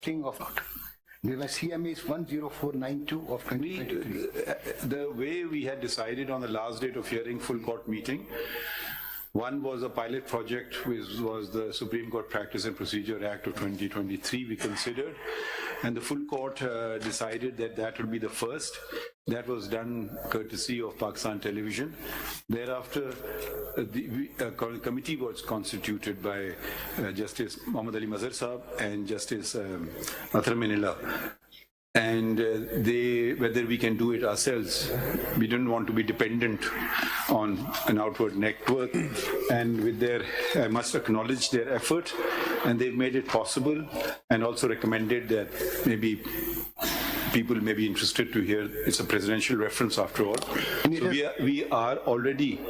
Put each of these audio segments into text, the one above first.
thing of the CMA is 10492 of 2023. The way we had decided on the last date of hearing full court meeting, one was a pilot project, which was the Supreme Court Practice and Procedure Act of 2023 we considered, and the full court decided that that would be the first. That was done courtesy of Pakistan Television. Thereafter, the committee was constituted by Justice Muhammad Ali Mazhar Sahab and Justice Athar Minillah. And whether we can do it ourselves, we didn't want to be dependent on an outward network. And with I must acknowledge their effort, and they've made it possible, and also recommended that maybe people may be interested to hear. It's a presidential reference after all. So we are already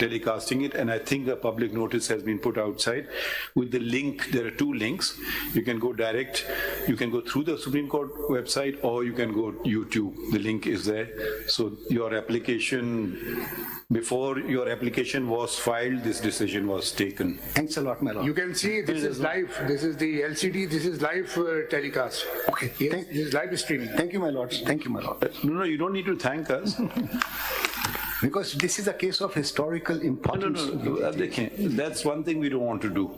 telecasting it, and I think a public notice has been put outside with the link. There are two links. You can go direct, you can go through the Supreme Court website, or you can go YouTube. The link is there. So your application, before your application was filed, this decision was taken. Thanks a lot, my lord. You can see this is live. This is the LCD. This is live telecast. Okay. Yes, this is live streaming. Thank you, my lord. Thank you, my lord. No, you don't need to thank us. Because this is a case of historical importance. No. That's one thing we don't want to do.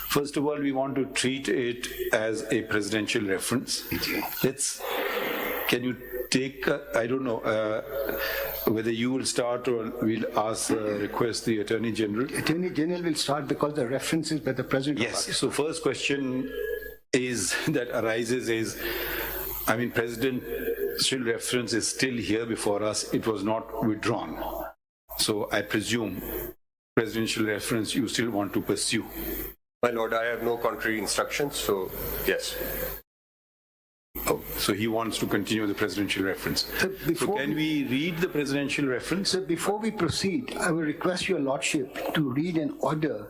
First of all, we want to treat it as a presidential reference. Can you take, I don't know, whether you will start or we'll request the Attorney General. Attorney General will start because the reference is by the President of Pakistan. Yes, so first question that arises is, presidential reference is still here before us. It was not withdrawn. So I presume presidential reference you still want to pursue. My lord, I have no contrary instructions, so yes. Oh, so he wants to continue the presidential reference. So can we read the presidential reference? So before we proceed, I will request your lordship to read an order.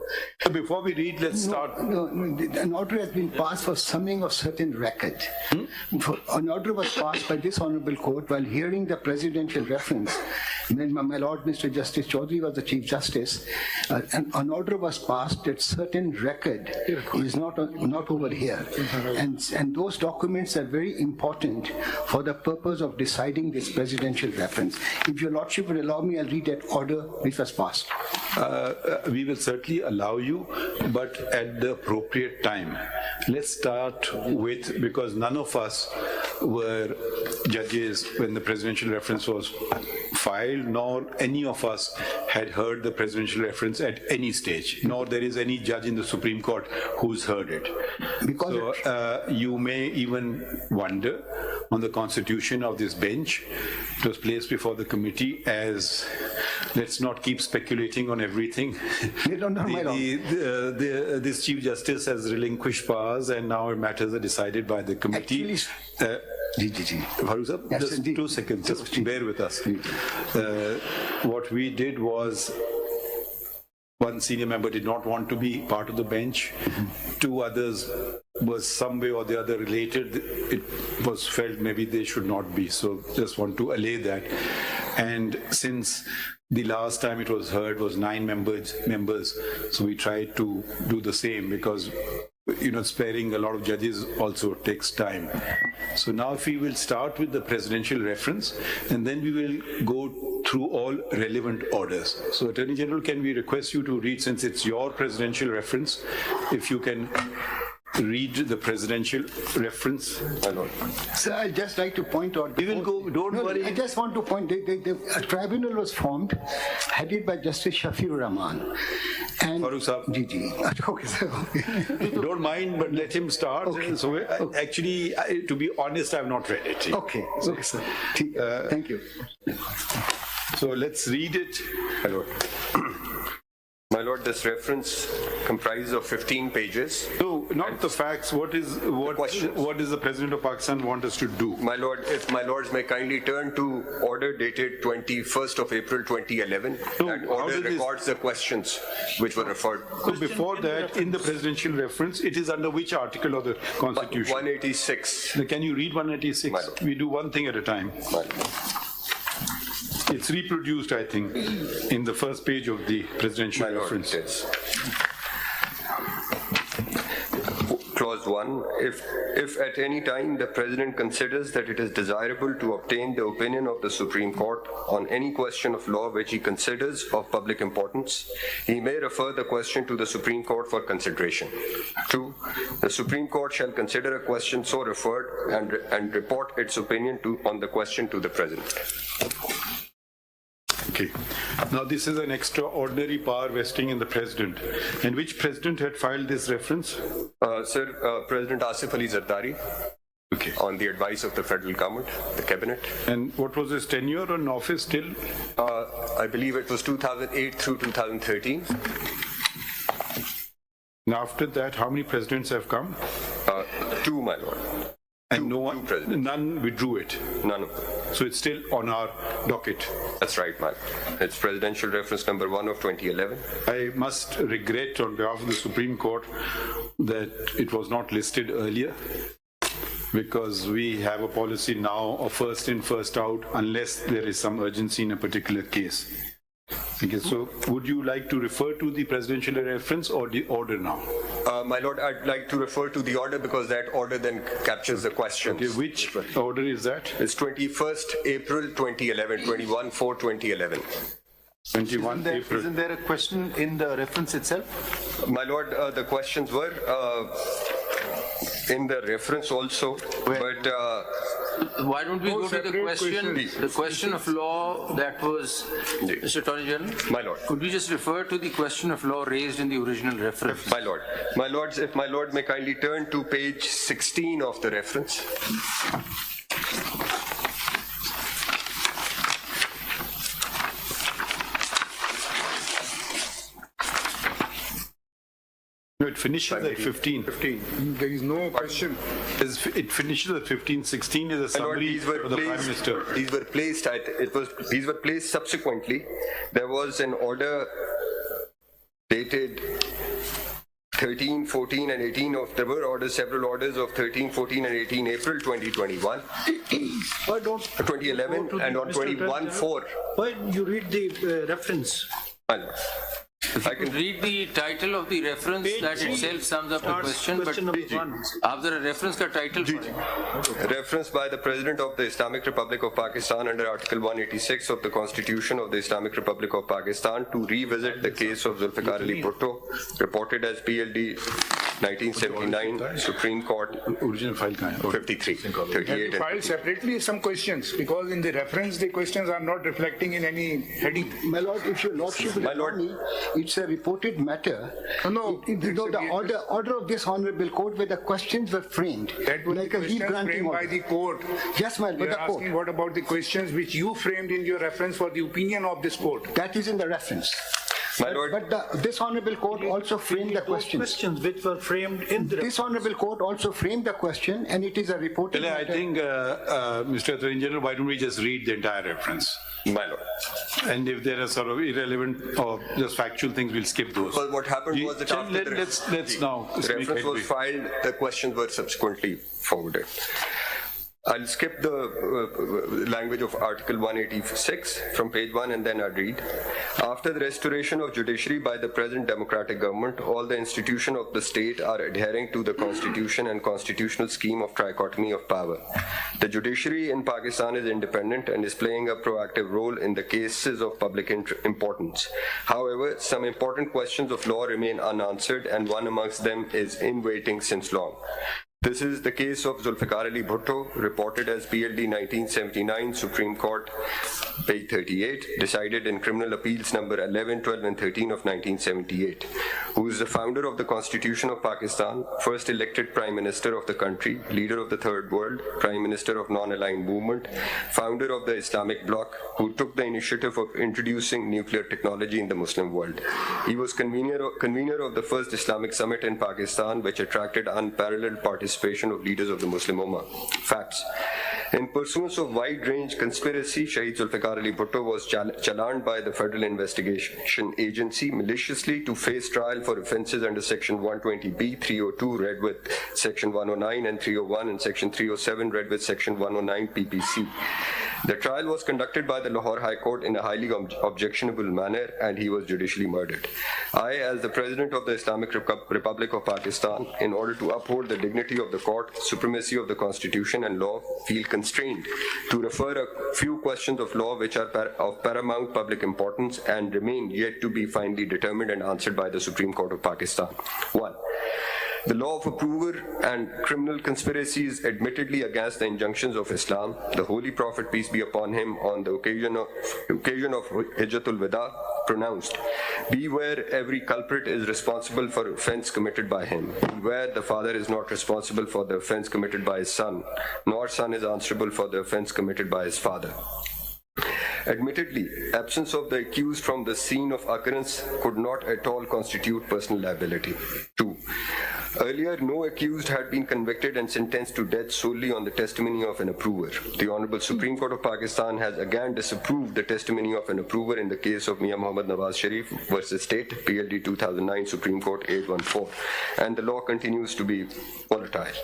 Before we read, let's start. No, an order has been passed for summing of certain record. An order was passed by this honorable court while hearing the presidential reference. My lord, Mr. Justice Chaudhary was the Chief Justice. An order was passed that certain record is not over here. And those documents are very important for the purpose of deciding this presidential reference. If your lordship would allow me, I'll read that order which was passed. We will certainly allow you, but at the appropriate time. Let's start with, because none of us were judges when the presidential reference was filed, nor any of us had heard the presidential reference at any stage, nor there is any judge in the Supreme Court who's heard it. So you may even wonder on the constitution of this bench. It was placed before the committee as, let's not keep speculating on everything. This Chief Justice has relinquished powers, and now matters are decided by the committee. Farooq Sahab, yes, just indeed. 2 seconds, just bear with us. What we did was, one senior member did not want to be part of the bench. Two others was some way or the other related. It was felt maybe they should not be. So just want to allay that. And since the last time it was heard was 9 members, so we tried to do the same, because sparing a lot of judges also takes time. So now if we will start with the presidential reference, and then we will go through all relevant orders. So Attorney General, can we request you to read, since it's your presidential reference, if you can read the presidential reference? Sir, I'd just like to point out. We will go, don't worry. I just want to point, a tribunal was formed, headed by Justice Shafiur Rahman. And Farooq Sahab. Okay, sir. Don't mind, but let him start. Okay. So actually, to be honest, I've not read it. Okay, sir. Thank you. So let's read it. My lord. My lord, this reference comprises of 15 pages. So, not the facts. What does the President of Pakistan want us to do? My lord, if my lords may kindly turn to order dated 21st of April 2011. So that order records the questions which were referred. So before that, in the presidential reference, it is under which article of the Constitution? 186. Can you read 186? We do one thing at a time. It's reproduced, I think, in the first page of the presidential reference. Clause 1, if at any time the President considers that it is desirable to obtain the opinion of the Supreme Court on any question of law which he considers of public importance, he may refer the question to the Supreme Court for consideration. 2, the Supreme Court shall consider a question so referred and report its opinion on the question to the President. Okay. Now this is an extraordinary power vesting in the President. And which President had filed this reference? Sir, President Asif Ali Zardari, Okay. on the advice of the federal government, the cabinet. And what was his tenure in office till? I believe it was 2008 through 2013. And after that, how many presidents have come? 2, my lord. And two presidents. none withdrew it. None of them. So it's still on our docket. That's right, my lord. It's presidential reference number 1 of 2011. I must regret on behalf of the Supreme Court that it was not listed earlier, because we have a policy now of first in, first out, unless there is some urgency in a particular case. Okay, so would you like to refer to the presidential reference or the order now? My lord, I'd like to refer to the order because that order then captures the questions. Okay, which order is that? It's 21st April 2011, 21/4/2011. 21 April. Isn't there a question in the reference itself? My lord, the questions were in the reference also, but Why don't we go to the separate question, questions. the question of law that was, Mr. Attorney General? my lord. Could we just refer to the question of law raised in the original reference? My lord. My lords, if my lord may kindly turn to page 16 of the reference. No, it finishes at 15. 15. There is no question. It finishes at 15. 16 is a summary of the Prime Minister. These were placed these were placed subsequently. There was an order dated 13, 14 and 18 of, there were orders, several orders of 13, 14 and 18 April 2021. Why don't 2011 go to and the on Mr. Attorney 21/4. Why you read the reference? I can Read the title of the reference, that itself sums up the question, but Question number 1. after a reference का title reference by the President of the Islamic Republic of Pakistan under Article 186 of the Constitution of the Islamic Republic of Pakistan to revisit the case of Zulfikar Ali Bhutto, reported as PLD 1979, Supreme Court Original file कहाँ है? 53, 38 To and file separately some questions, because in the reference, the questions are not reflecting in any heading. My lord, if your lordship will My allow lord. me, it's a reported matter. No, The order of this honorable court where the questions were framed. That would be like a questions re-granting framed by order. the court. Yes, my lord, We but are the court. asking what about the questions which you framed in your reference for the opinion of this court? That is in the reference. My lord, But this honorable court also framed the Those questions. questions which were framed in the This honorable court also framed the question, and it is a reported I matter. think, Mr. Attorney General, why don't we just read the entire reference? my lord. And if there are sort of irrelevant or just factual things, we'll skip those. Well, what happened was that after Let's now the speak reference was headway. filed, the questions were subsequently forwarded. I'll skip the language of Article 186 from page 1 and then I'll read. After the restoration of judiciary by the present democratic government, all the institutions of the state are adhering to the constitution and constitutional scheme of trichotomy of power. The judiciary in Pakistan is independent and is playing a proactive role in the cases of public importance. However, some important questions of law remain unanswered, and one amongst them is in waiting since long. This is the case of Zulfikar Ali Bhutto, reported as PLD 1979, Supreme Court, page 38, decided in Criminal Appeals number 11, 12 and 13 of 1978, who is the founder of the Constitution of Pakistan, first elected Prime Minister of the country, leader of the Third World, Prime Minister of Non-Aligned Movement, founder of the Islamic Bloc, who took the initiative of introducing nuclear technology in the Muslim world. He was convener of the first Islamic Summit in Pakistan, which attracted unparalleled participation of leaders of the Muslim Ummah. Facts. In pursuance of wide-range conspiracy, Shaheed Zulfikar Ali Bhutto was challened by the Federal Investigation Agency maliciously to face trial for offences under Section 120B, 302 read with Section 109 and 301 and Section 307 read with Section 109 PPC. The trial was conducted by the Lahore High Court in a highly objectionable manner and he was judicially murdered. I, as the President of the Islamic Republic of Pakistan, in order to uphold the dignity of the court, supremacy of the Constitution and law, feel constrained to refer a few questions of law which are of paramount public importance and remain yet to be finally determined and answered by the Supreme Court of Pakistan. 1. The law of approver and criminal conspiracy is admittedly against the injunctions of Islam. The Holy Prophet, peace be upon him, on the occasion of Hijjatul Wada, pronounced, "Beware, every culprit is responsible for offence committed by him. Beware, the father is not responsible for the offence committed by his son, nor son is answerable for the offence committed by his father." Admittedly, absence of the accused from the scene of occurrence could not at all constitute personal liability. 2. Earlier, no accused had been convicted and sentenced to death solely on the testimony of an approver. The Honorable Supreme Court of Pakistan has again disapproved the testimony of an approver in the case of Mian Muhammad Nawaz Sharif versus State, PLD 2009, Supreme Court 814, and the law continues to be volatile.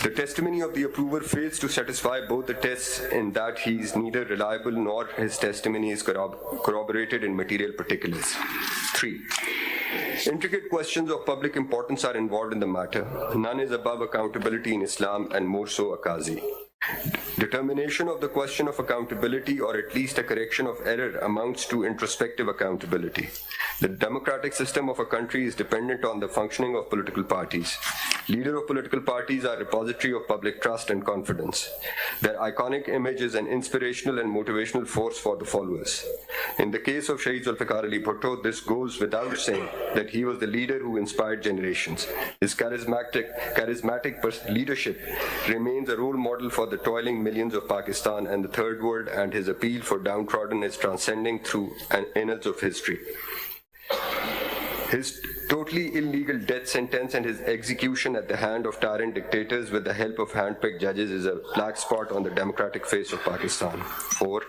The testimony of the approver fails to satisfy both the tests in that he is neither reliable nor his testimony is corroborated in material particulars. 3. Intricate questions of public importance are involved in the matter. None is above accountability in Islam, and more so a qazi. Determination of the question of accountability, or at least a correction of error, amounts to introspective accountability. The democratic system of a country is dependent on the functioning of political parties. Leaders of political parties are repository of public trust and confidence. Their iconic image is an inspirational and motivational force for the followers. In the case of Shaheed Zulfikar Ali Bhutto, this goes without saying that he was the leader who inspired generations. His charismatic leadership remains a role model for the toiling millions of Pakistan and the third world, and his appeal for downtrodden is transcending through an annals of history. His totally illegal death sentence and his execution at the hand of tyrant dictators with the help of hand-picked judges is a black spot on the democratic face of Pakistan. 4.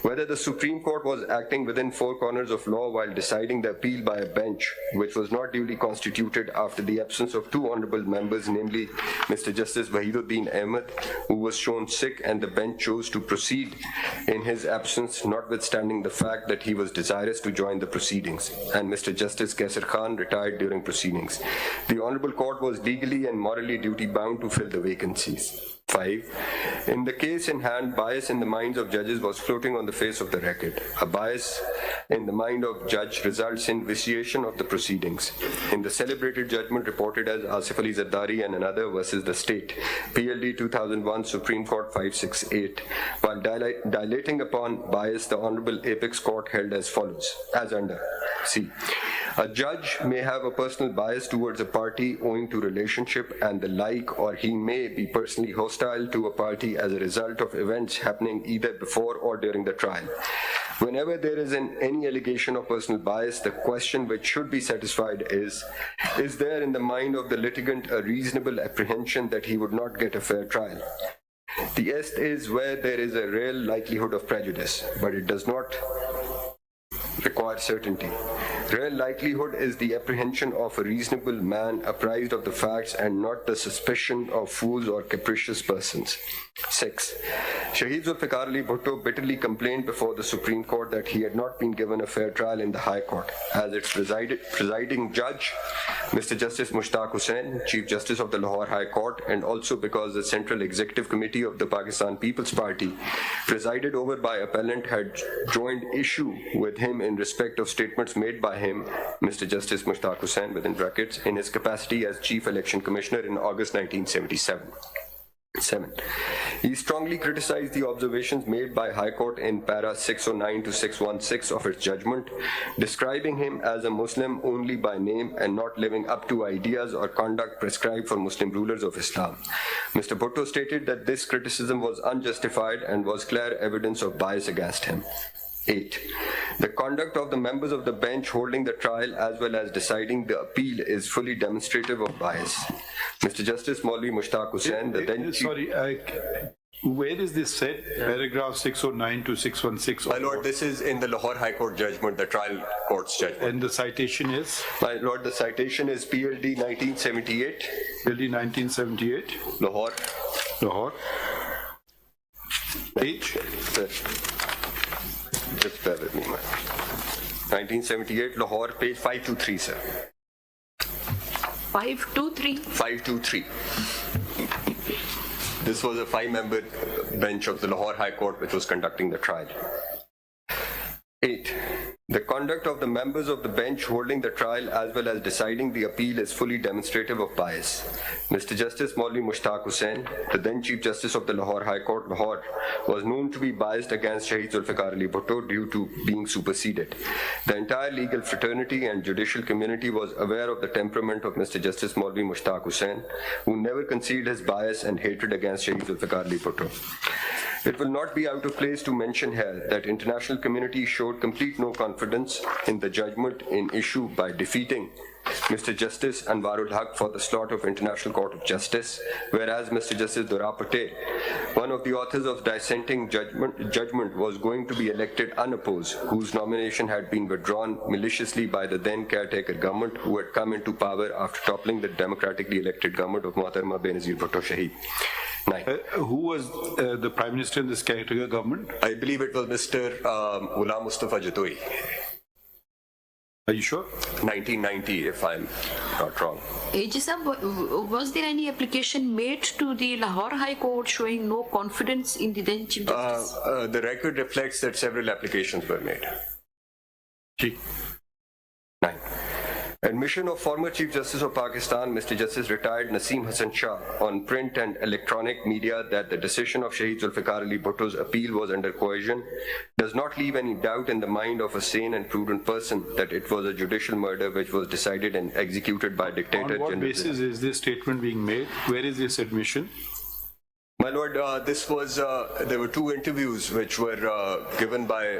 Whether the Supreme Court was acting within four corners of law while deciding the appeal by a bench, which was not duly constituted after the absence of two honourable members, namely Mr. Justice Wahiduddin Ahmed, who was shown sick, and the bench chose to proceed in his absence, notwithstanding the fact that he was desirous to join the proceedings, and Mr. Justice Kaisar Khan retired during proceedings. The Honourable Court was legally and morally duty-bound to fill the vacancies. 5. In the case in hand, bias in the minds of judges was floating on the face of the record. A bias in the mind of judge results in vitiation of the proceedings. In the celebrated judgment reported as Asif Ali Zardari and another versus the state, PLD 2001, Supreme Court 568, while dilating upon bias, the Honourable Apex Court held as follows, as under C. A judge may have a personal bias towards a party owing to relationship and the like, or he may be personally hostile to a party as a result of events happening either before or during the trial. Whenever there is any allegation of personal bias, the question which should be satisfied is there in the mind of the litigant a reasonable apprehension that he would not get a fair trial? The est is where there is a real likelihood of prejudice, but it does not require certainty. Real likelihood is the apprehension of a reasonable man apprised of the facts and not the suspicion of fools or capricious persons. 6. Shaheed Zulfikar Ali Bhutto bitterly complained before the Supreme Court that he had not been given a fair trial in the High Court. As its presiding judge, Mr. Justice Mushtaq Hussain, Chief Justice of the Lahore High Court, and also because the Central Executive Committee of the Pakistan People's Party, presided over by appellant, had joined issue with him in respect of statements made by him, Mr. Justice Mushtaq Hussain, within brackets, in his capacity as Chief Election Commissioner in August 1977. 7. He strongly criticized the observations made by High Court in para 609 to 616 of its judgment, describing him as a Muslim only by name and not living up to ideas or conduct prescribed for Muslim rulers of Islam. Mr. Bhutto stated that this criticism was unjustified and was clear evidence of bias against him. 8. The conduct of the members of the bench holding the trial as well as deciding the appeal is fully demonstrative of bias. Mr. Justice Maulvi Mushtaq Hussain, the then Chief... Where is this said? Paragraph 609 to 616. My Lord, this is in the Lahore High Court judgment, the trial court's judgment. And the citation is? My Lord, the citation is PLD 1978. PLD 1978. Lahore. Lahore. Page? Sir. Just bear with me, man. 1978, Lahore, page 523, sir. 523? 523. This was a 5-member bench of the Lahore High Court which was conducting the trial. 8. The conduct of the members of the bench holding the trial as well as deciding the appeal is fully demonstrative of bias. Mr. Justice Maulvi Mushtaq Hussain, the then Chief Justice of the Lahore High Court, Lahore, was known to be biased against Shaheed Zulfikar Ali Bhutto due to being superseded. The entire legal fraternity and judicial community was aware of the temperament of Mr. Justice Maulvi Mushtaq Hussain, who never concealed his bias and hatred against Shaheed Zulfikar Ali Bhutto. It will not be out of place to mention here that international community showed complete no confidence in the judgment in issue by defeating Mr. Justice Anwarul Haq for the slot of International Court of Justice, whereas Mr. Justice Dura Patel, one of the authors of dissenting judgment, was going to be elected unopposed, whose nomination had been withdrawn maliciously by the then caretaker government, who had come into power after toppling the democratically elected government of Mohtharma Benazir Bhutto Shaheed. 9. Who was the Prime Minister in this caretaker government? I believe it was Mr. Ghulam Mustafa Jatoi. Are you sure? 1990, if I'm not wrong. AG sir, was there any application made to the Lahore High Court showing no confidence in the then Chief Justice? The record reflects that several applications were made. 9. Admission of former Chief Justice of Pakistan, Mr. Justice retired Naseem Hassan Shah, on print and electronic media that the decision of Shaheed Zulfikar Ali Bhutto's appeal was under coercion does not leave any doubt in the mind of a sane and prudent person that it was a judicial murder which was decided and executed by dictator. On what basis is this statement being made? Where is this admission? My Lord, this was, there were 2 interviews which were given by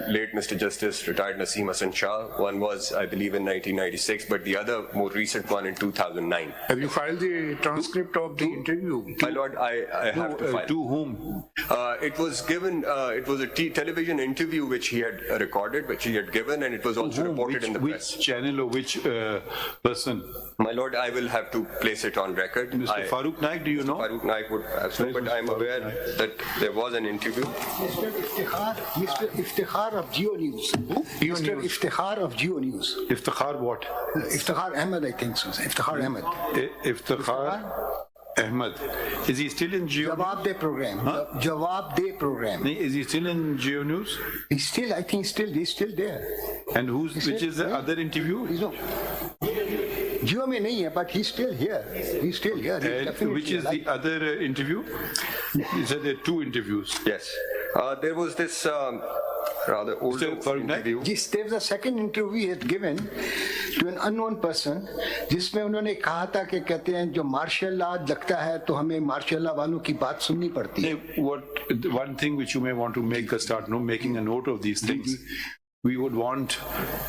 late Mr. Justice, retired Naseem Hassan Shah. One was, I believe, in 1996, but the other more recent one in 2009. Have you filed the transcript of the interview? My Lord, I have to file. To whom? It was given, it was a television interview which he had recorded, which he had given, and it was also reported in the press. Which channel or which person? My Lord, I will have to place it on record. Mr. Farooq Naik, do you know? Farooq Naik would absolutely, but I'm aware that there was an interview. Mr. Iftikhar of Geo News. Mr. Iftikhar of Geo News. Iftikhar what? Iftikhar Ahmed, I think so. Iftikhar Ahmed. Iftikhar Ahmed. Is he still in Geo? Jawab De program. Jawab De program. Is he still in Geo News? He's still, I think he's still there. And which is the other interview? He's no. Geo mein nahi hai, but he's still here. He's still here. And which is the other interview? You said there are 2 interviews. Yes. There was this rather older interview. Yes, there was a second interview he had given to an unknown person, जिसमें उन्होंने कहा था कि कहते हैं जो martial law लगता है तो हमें मार्शल लॉ वालों की बात सुननी पड़ती है. One thing which you may want to make a start, making a note of these things. We would want,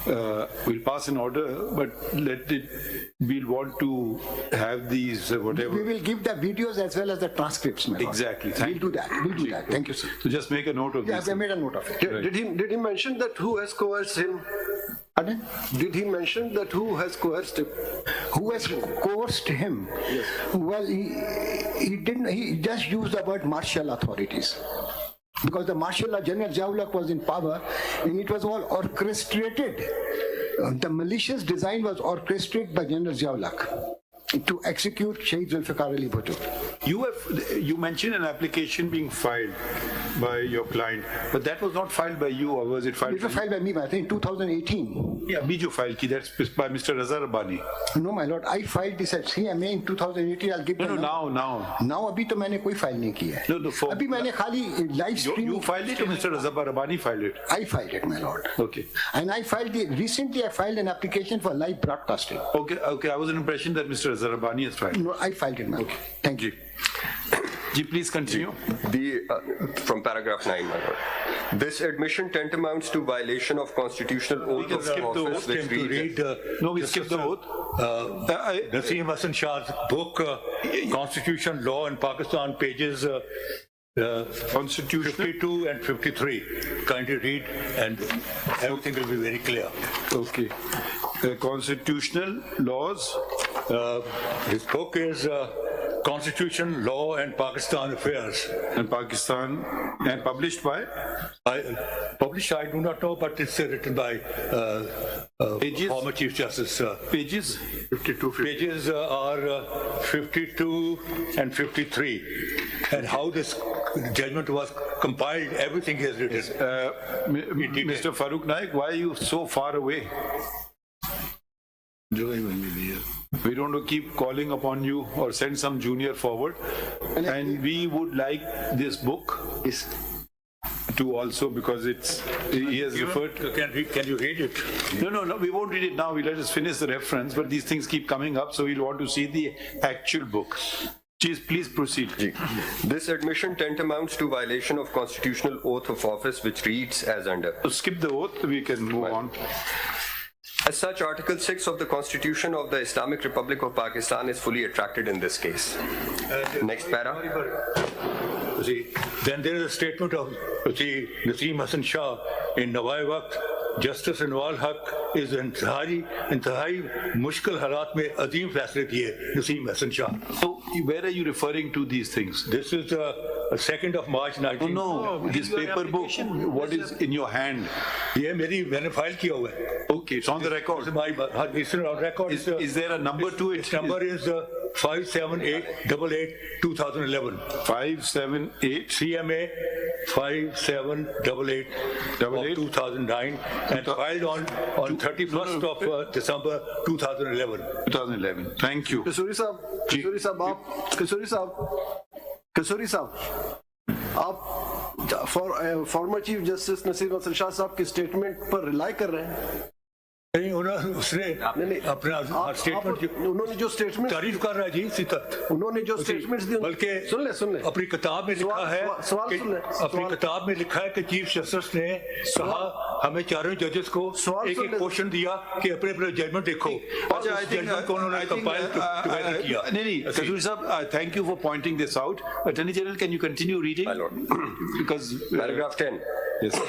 we'll pass an order, but we'll want to have these, whatever. We will give the videos as well as the transcripts. Exactly. We'll do that. Thank you, sir. So just make a note of this. Yes, I made a note of it. Right. Did he mention that who has coerced him? Pardon? Did he mention that who has coerced him? Who has coerced him? Yes. Well, he didn't. He just used the word martial authorities. Because the martial law, General Ziaul was in power, and it was all orchestrated. The malicious design was orchestrated by General Ziaul to execute Shaheed Zulfikar Ali Bhutto. You mentioned an application being filed by your client, but that was not filed by you, or was it filed? It was filed by me, I think, in 2018. Yeah, Biju filed ki, that's by Mr. Raza Rabbani. No, my lord, I filed this at CMA in 2018. I'll give No, now. Now, abhi to maine koi file nahi ki hai. No, abhi maine khali live stream. You filed it, or Mr. Raza Rabbani filed it? I filed it, my lord. Okay. And recently I filed an application for live broadcasting. Okay. I was an impression that Mr. Raza Rabbani has filed. No, I filed it, my lord. Thank you. Ji, please continue. From paragraph 9, my lord. This admission tantamounts to violation of constitutional oath of office which reads... No, we skipped the oath. Naseem Hasan Shah's book, Constitution, Law in Pakistan, pages Constitutional 52 and 53. Kindly read and everything will be very clear. Okay. Constitutional laws. His book is Constitution, Law and Pakistan Affairs. And Pakistan, and published by? Published, I do not know, but it's written by Pages? former Chief Justice. Pages? 52. Pages are 52 and 53. And how this judgment was compiled, everything is written. Mr. Farooq Naik, why are you so far away? We don't want to keep calling upon you or send some junior forward. And we would like this book to also, because he has referred to... Can you read it? No, we won't read it now. We'll let us finish the reference, but these things keep coming up, so we'll want to see the actual book. Please proceed. This admission tantamounts to violation of constitutional oath of office which reads as under. So skip the oath, we can move on. As such, Article 6 of the Constitution of the Islamic Republic of Pakistan is fully attracted in this case. Next para. See, then there is a statement of Naseem Hasan Shah in Nawai Waqt, Justice Anwar Haq is इंतहाई मुश्किल हालात में अजीम फैसले किए Naseem Hasan Shah. So where are you referring to these things? This is 2nd of March 19. No, this paper book, what is in your hand? ये मैंने file किया हुआ है. Okay, it's on the record. It's on record. Is there a number to it? Its number is 57888-2011. 578 CMA 5788 of 2009 and filed on 31st of December 2011. 2011. Thank you. Kasuri sahab, आप former Chief Justice Naseem Hasan Shah साहब की statement पर rely कर रहे हैं? नहीं, उसने अपना स्टेटमेंट उन्होंने जो स्टेटमेंट तारीफ कर रहा है जी सिद्धार्थ, उन्होंने जो स्टेटमेंट्स दिए बल्कि सुन ले अपनी किताब में लिखा है अपनी किताब में लिखा है कि चीफ जस्टिस ने कहा हमें चारों जजेस को एक क्वेश्चन दिया कि अपने अपने जजमेंट देखो. अच्छा, I think नहीं, Kasuri साहब, thank you for pointing this out. Attorney General, can you continue reading? My lord. Because paragraph 10. Yes.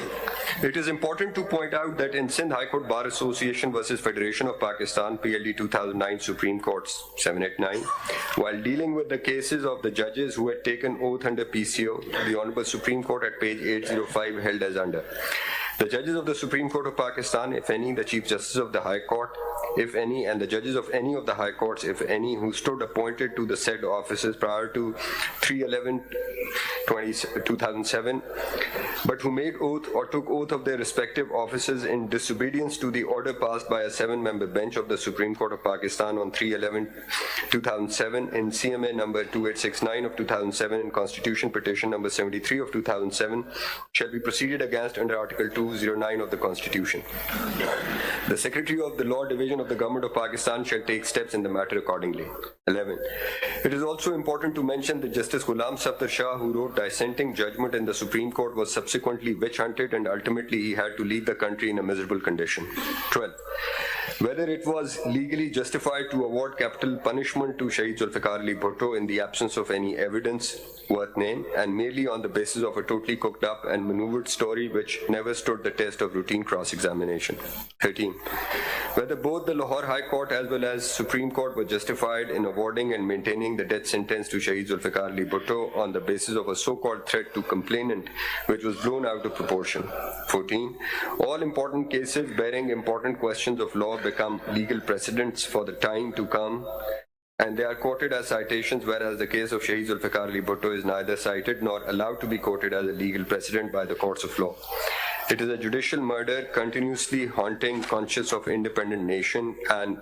It is important to point out that in Sindh High Court Bar Association versus Federation of Pakistan, PLD 2009, Supreme Court 789, while dealing with the cases of the judges who had taken oath under PCO, the Honorable Supreme Court at page 805 held as under. The judges of the Supreme Court of Pakistan, if any, the Chief Justice of the High Court, if any, and the judges of any of the High Courts, if any, who stood appointed to the said offices prior to 3/11/2007, but who made oath or took oath of their respective offices in disobedience to the order passed by a 7-member bench of the Supreme Court of Pakistan on 3/11/2007 in CMA number 2869 of 2007 and Constitution Petition number 73 of 2007 shall be proceeded against under Article 209 of the Constitution. The Secretary of the Law Division of the Government of Pakistan shall take steps in the matter accordingly. 11. It is also important to mention that Justice Ghulam Safdar Shah, who wrote dissenting judgment in the Supreme Court, was subsequently witch-hunted and ultimately he had to leave the country in a miserable condition. 12. Whether it was legally justified to award capital punishment to Shaheed Zulfikar Ali Bhutto in the absence of any evidence worth name and merely on the basis of a totally cooked up and maneuvered story which never stood the test of routine cross-examination. 13. Whether both the Lahore High Court as well as Supreme Court were justified in awarding and maintaining the death sentence to Shaheed Zulfikar Ali Bhutto on the basis of a so-called threat to complainant which was blown out of proportion. 14. All important cases bearing important questions of law become legal precedents for the time to come, and they are quoted as citations, whereas the case of Shaheed Zulfikar Ali Bhutto is neither cited nor allowed to be quoted as a legal precedent by the courts of law. It is a judicial murder continuously haunting conscience of independent nation and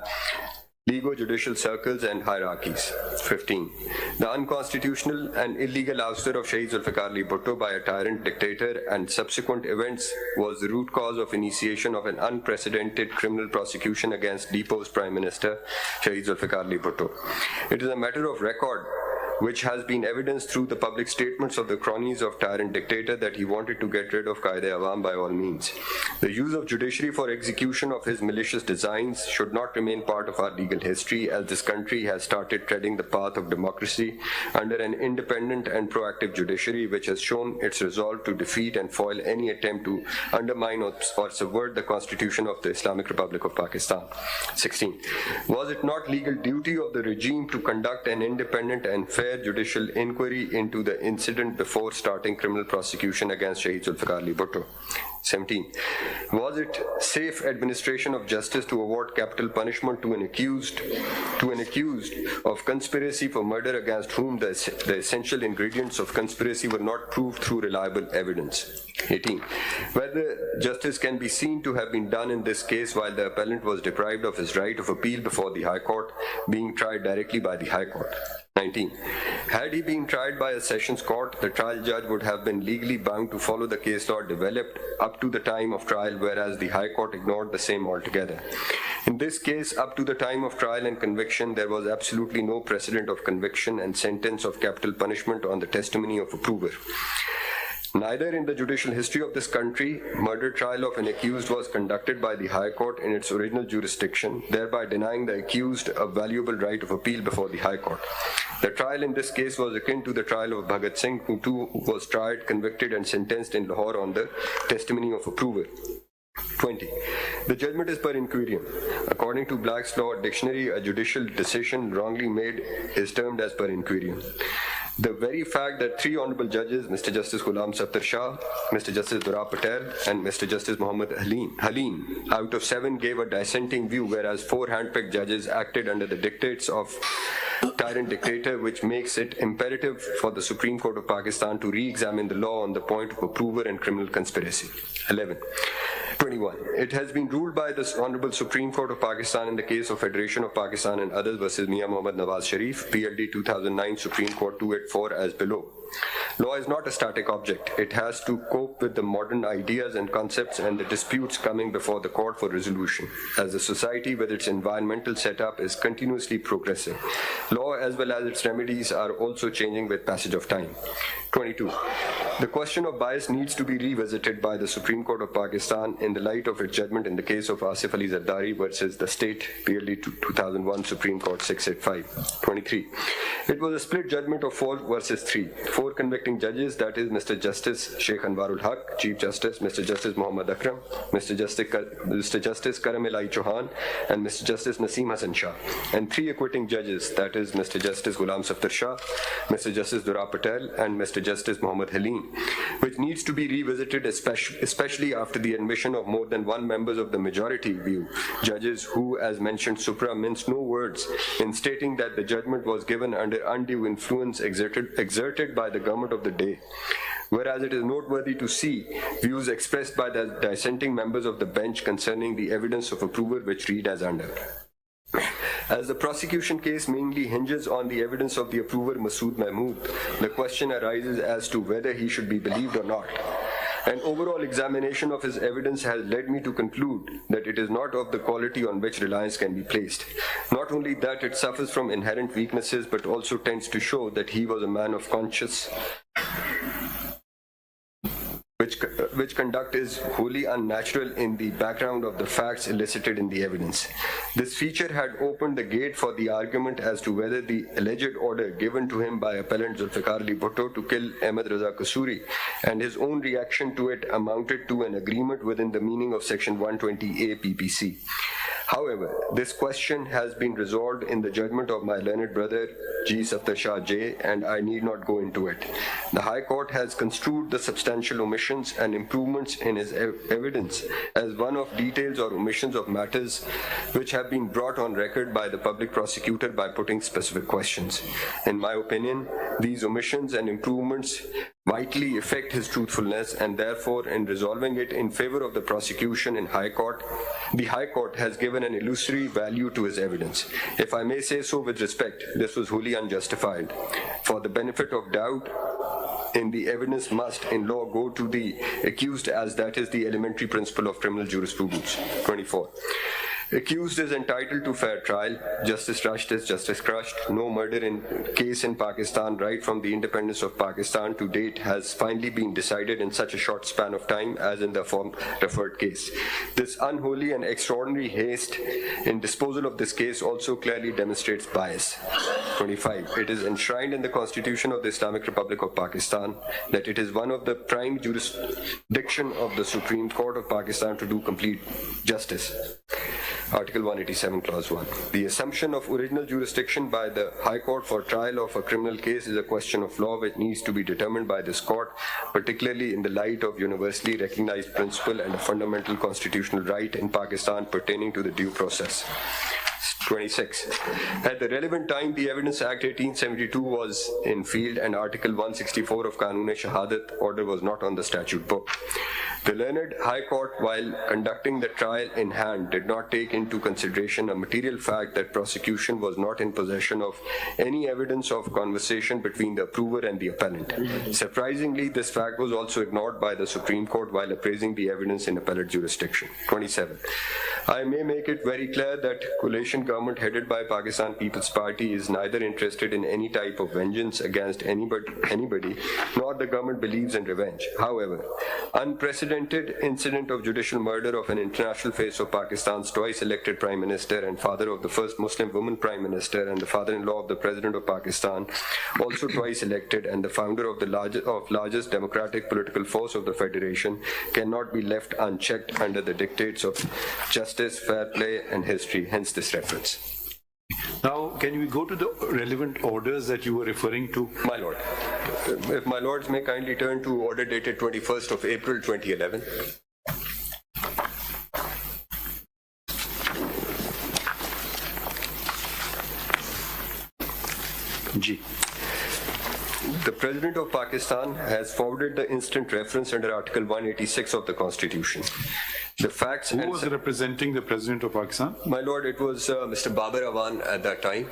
Lego-judicial circles and hierarchies. 15. The unconstitutional and illegal ouster of Shaheed Zulfikar Ali Bhutto by a tyrant dictator and subsequent events was the root cause of initiation of an unprecedented criminal prosecution against deposed Prime Minister Shaheed Zulfikar Ali Bhutto. It is a matter of record which has been evidenced through the public statements of the cronies of tyrant dictator that he wanted to get rid of Qaeda-e-Awam by all means. The use of judiciary for execution of his malicious designs should not remain part of our legal history, as this country has started treading the path of democracy under an independent and proactive judiciary which has shown its resolve to defeat and foil any attempt to undermine or subvert the Constitution of the Islamic Republic of Pakistan. 16. Was it not legal duty of the regime to conduct an independent and fair judicial inquiry into the incident before starting criminal prosecution against Shaheed Zulfikar Ali Bhutto? 17. Was it safe administration of justice to award capital punishment to an accused of conspiracy for murder against whom the essential ingredients of conspiracy were not proved through reliable evidence? 18. Whether justice can be seen to have been done in this case while the appellant was deprived of his right of appeal before the High Court, being tried directly by the High Court. 19. Had he been tried by a sessions court, the trial judge would have been legally bound to follow the case law developed up to the time of trial, whereas the High Court ignored the same altogether. In this case, up to the time of trial and conviction, there was absolutely no precedent of conviction and sentence of capital punishment on the testimony of a prover. Neither in the judicial history of this country, murder trial of an accused was conducted by the High Court in its original jurisdiction, thereby denying the accused a valuable right of appeal before the High Court. The trial in this case was akin to the trial of Bhagat Singh, who too was tried, convicted and sentenced in Lahore on the testimony of a prover. 20. The judgment is per inquirium. According to Black's Law Dictionary, a judicial decision wrongly made is termed as per inquirium. The very fact that three honorable judges, Mr. Justice Ghulam Sattar Shah, Mr. Justice Dura Patel, and Mr. Justice Muhammad Halim, out of 7 gave a dissenting view, whereas 4 handpicked judges acted under the dictates of tyrant dictator, which makes it imperative for the Supreme Court of Pakistan to re-examine the law on the point of a prover and criminal conspiracy. 11. 21. It has been ruled by the Honorable Supreme Court of Pakistan in the case of Federation of Pakistan and others versus Mia Muhammad Nawaz Sharif, PLD 2009, Supreme Court 284, as below. Law is not a static object. It has to cope with the modern ideas and concepts and the disputes coming before the court for resolution, as the society with its environmental setup is continuously progressing. Law as well as its remedies are also changing with passage of time. 22. The question of bias needs to be revisited by the Supreme Court of Pakistan in the light of its judgment in the case of Asif Ali Zardari versus the state, PLD 2001, Supreme Court 685. 23. It was a split judgment of 4 versus 3. 4 convicting judges, that is Mr. Justice Sheikh Anwarul Haq, Chief Justice, Mr. Justice Muhammad Akram, Mr. Justice Karam Elai Chauhan, and Mr. Justice Naseem Hassan Shah, and 3 acquitting judges, that is Mr. Justice Ghulam Sattar Shah, Mr. Justice Dura Patel, and Mr. Justice Muhammad Halim, which needs to be revisited, especially after the admission of more than 1 members of the majority view, judges who, as mentioned supra, minced no words in stating that the judgment was given under undue influence exerted by the government of the day. Whereas it is noteworthy to see views expressed by the dissenting members of the bench concerning the evidence of approval, which read as under. As the prosecution case mainly hinges on the evidence of the approver Masood Mahmood, the question arises as to whether he should be believed or not. An overall examination of his evidence has led me to conclude that it is not of the quality on which reliance can be placed. Not only that, it suffers from inherent weaknesses, but also tends to show that he was a man of conscience, which conduct is wholly unnatural in the background of the facts elicited in the evidence. This feature had opened the gate for the argument as to whether the alleged order given to him by appellant Zulfikar Ali Bhutto to kill Ahmed Raza Kasuri and his own reaction to it amounted to an agreement within the meaning of Section 120A PPC. However, this question has been resolved in the judgment of my learned brother G. Sattar Shah J, and I need not go into it. The High Court has construed the substantial omissions and improvements in his evidence as one of details or omissions of matters which have been brought on record by the public prosecutor by putting specific questions. In my opinion, these omissions and improvements vitally affect his truthfulness, and therefore in resolving it in favor of the prosecution in High Court, the High Court has given an illusory value to his evidence. If I may say so with respect, this was wholly unjustified. For the benefit of doubt in the evidence must in law go to the accused, as that is the elementary principle of criminal jurisprudence. 24. Accused is entitled to fair trial. Justice rushed is justice crushed. No murder in case in Pakistan right from the independence of Pakistan to date has finally been decided in such a short span of time as in the referred case. This unholy and extraordinary haste in disposal of this case also clearly demonstrates bias. 25. It is enshrined in the Constitution of the Islamic Republic of Pakistan that it is one of the prime jurisdiction of the Supreme Court of Pakistan to do complete justice. Article 187, Clause 1. The assumption of original jurisdiction by the High Court for trial of a criminal case is a question of law which needs to be determined by this court, particularly in the light of universally recognized principle and a fundamental constitutional right in Pakistan pertaining to the due process. 26. At the relevant time, the Evidence Act 1872 was in field and Article 164 of Qanun-e-Shahadat order was not on the statute book. The learned High Court, while conducting the trial in hand, did not take into consideration a material fact that prosecution was not in possession of any evidence of conversation between the approver and the appellant. Surprisingly, this fact was also ignored by the Supreme Court while appraising the evidence in appellate jurisdiction. 27. I may make it very clear that coalition government headed by Pakistan People's Party is neither interested in any type of vengeance against anybody, nor the government believes in revenge. However, unprecedented incident of judicial murder of an international face of Pakistan's twice elected Prime Minister and father of the first Muslim woman Prime Minister and the father-in-law of the President of Pakistan, also twice elected and the founder of the largest democratic political force of the Federation, cannot be left unchecked under the dictates of justice, fair play and history, hence this reference. Now, can we go to the relevant orders that you were referring to? My Lord, if my Lords may kindly turn to order dated 21st of April 2011. G. The President of Pakistan has forwarded the instant reference under Article 186 of the Constitution. The facts. Who was representing the President of Pakistan? My Lord, it was Mr. Babar Awan at that time.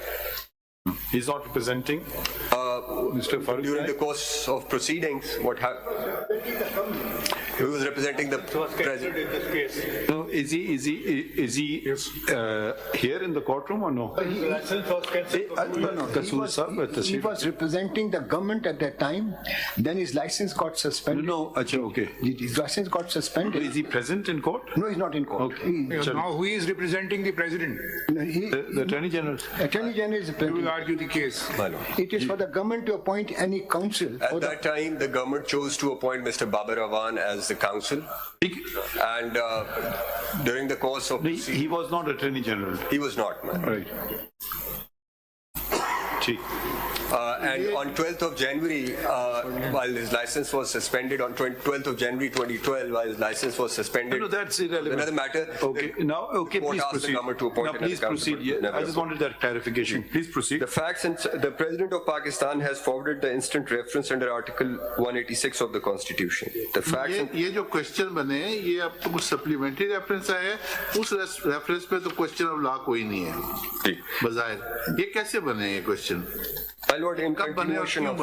He's not representing Mr. Farooq. During the course of proceedings, what happened? He was representing the President. No, is he here in the courtroom or no? He was representing the government at that time. Then his license got suspended. No, okay. His license got suspended. Is he present in court? No, he's not in court. Okay. Now who is representing the President? The Attorney General. Attorney General is the Who president. will argue the case? It is for the government to appoint any counsel. At that time, the government chose to appoint Mr. Babar Awan as the counsel. And during the course of... He was not Attorney General. He was not, man. Right. And on 12th of January, while his license was suspended, on 12th of January 2012, while his license was suspended... No, that's irrelevant. Another matter. Okay, now, okay, please proceed. Now, please proceed. Yeah, I just wanted that clarification. Please proceed. The facts and the President of Pakistan has forwarded the instant reference under Article 186 of the Constitution. The facts and... ये जो question बने ये अब तो कुछ supplementary reference आया है उस रेफरेंस पे तो क्वेश्चन ऑफ लॉ कोई नहीं है बजाय ये कैसे बने ये question My Lord, in continuation of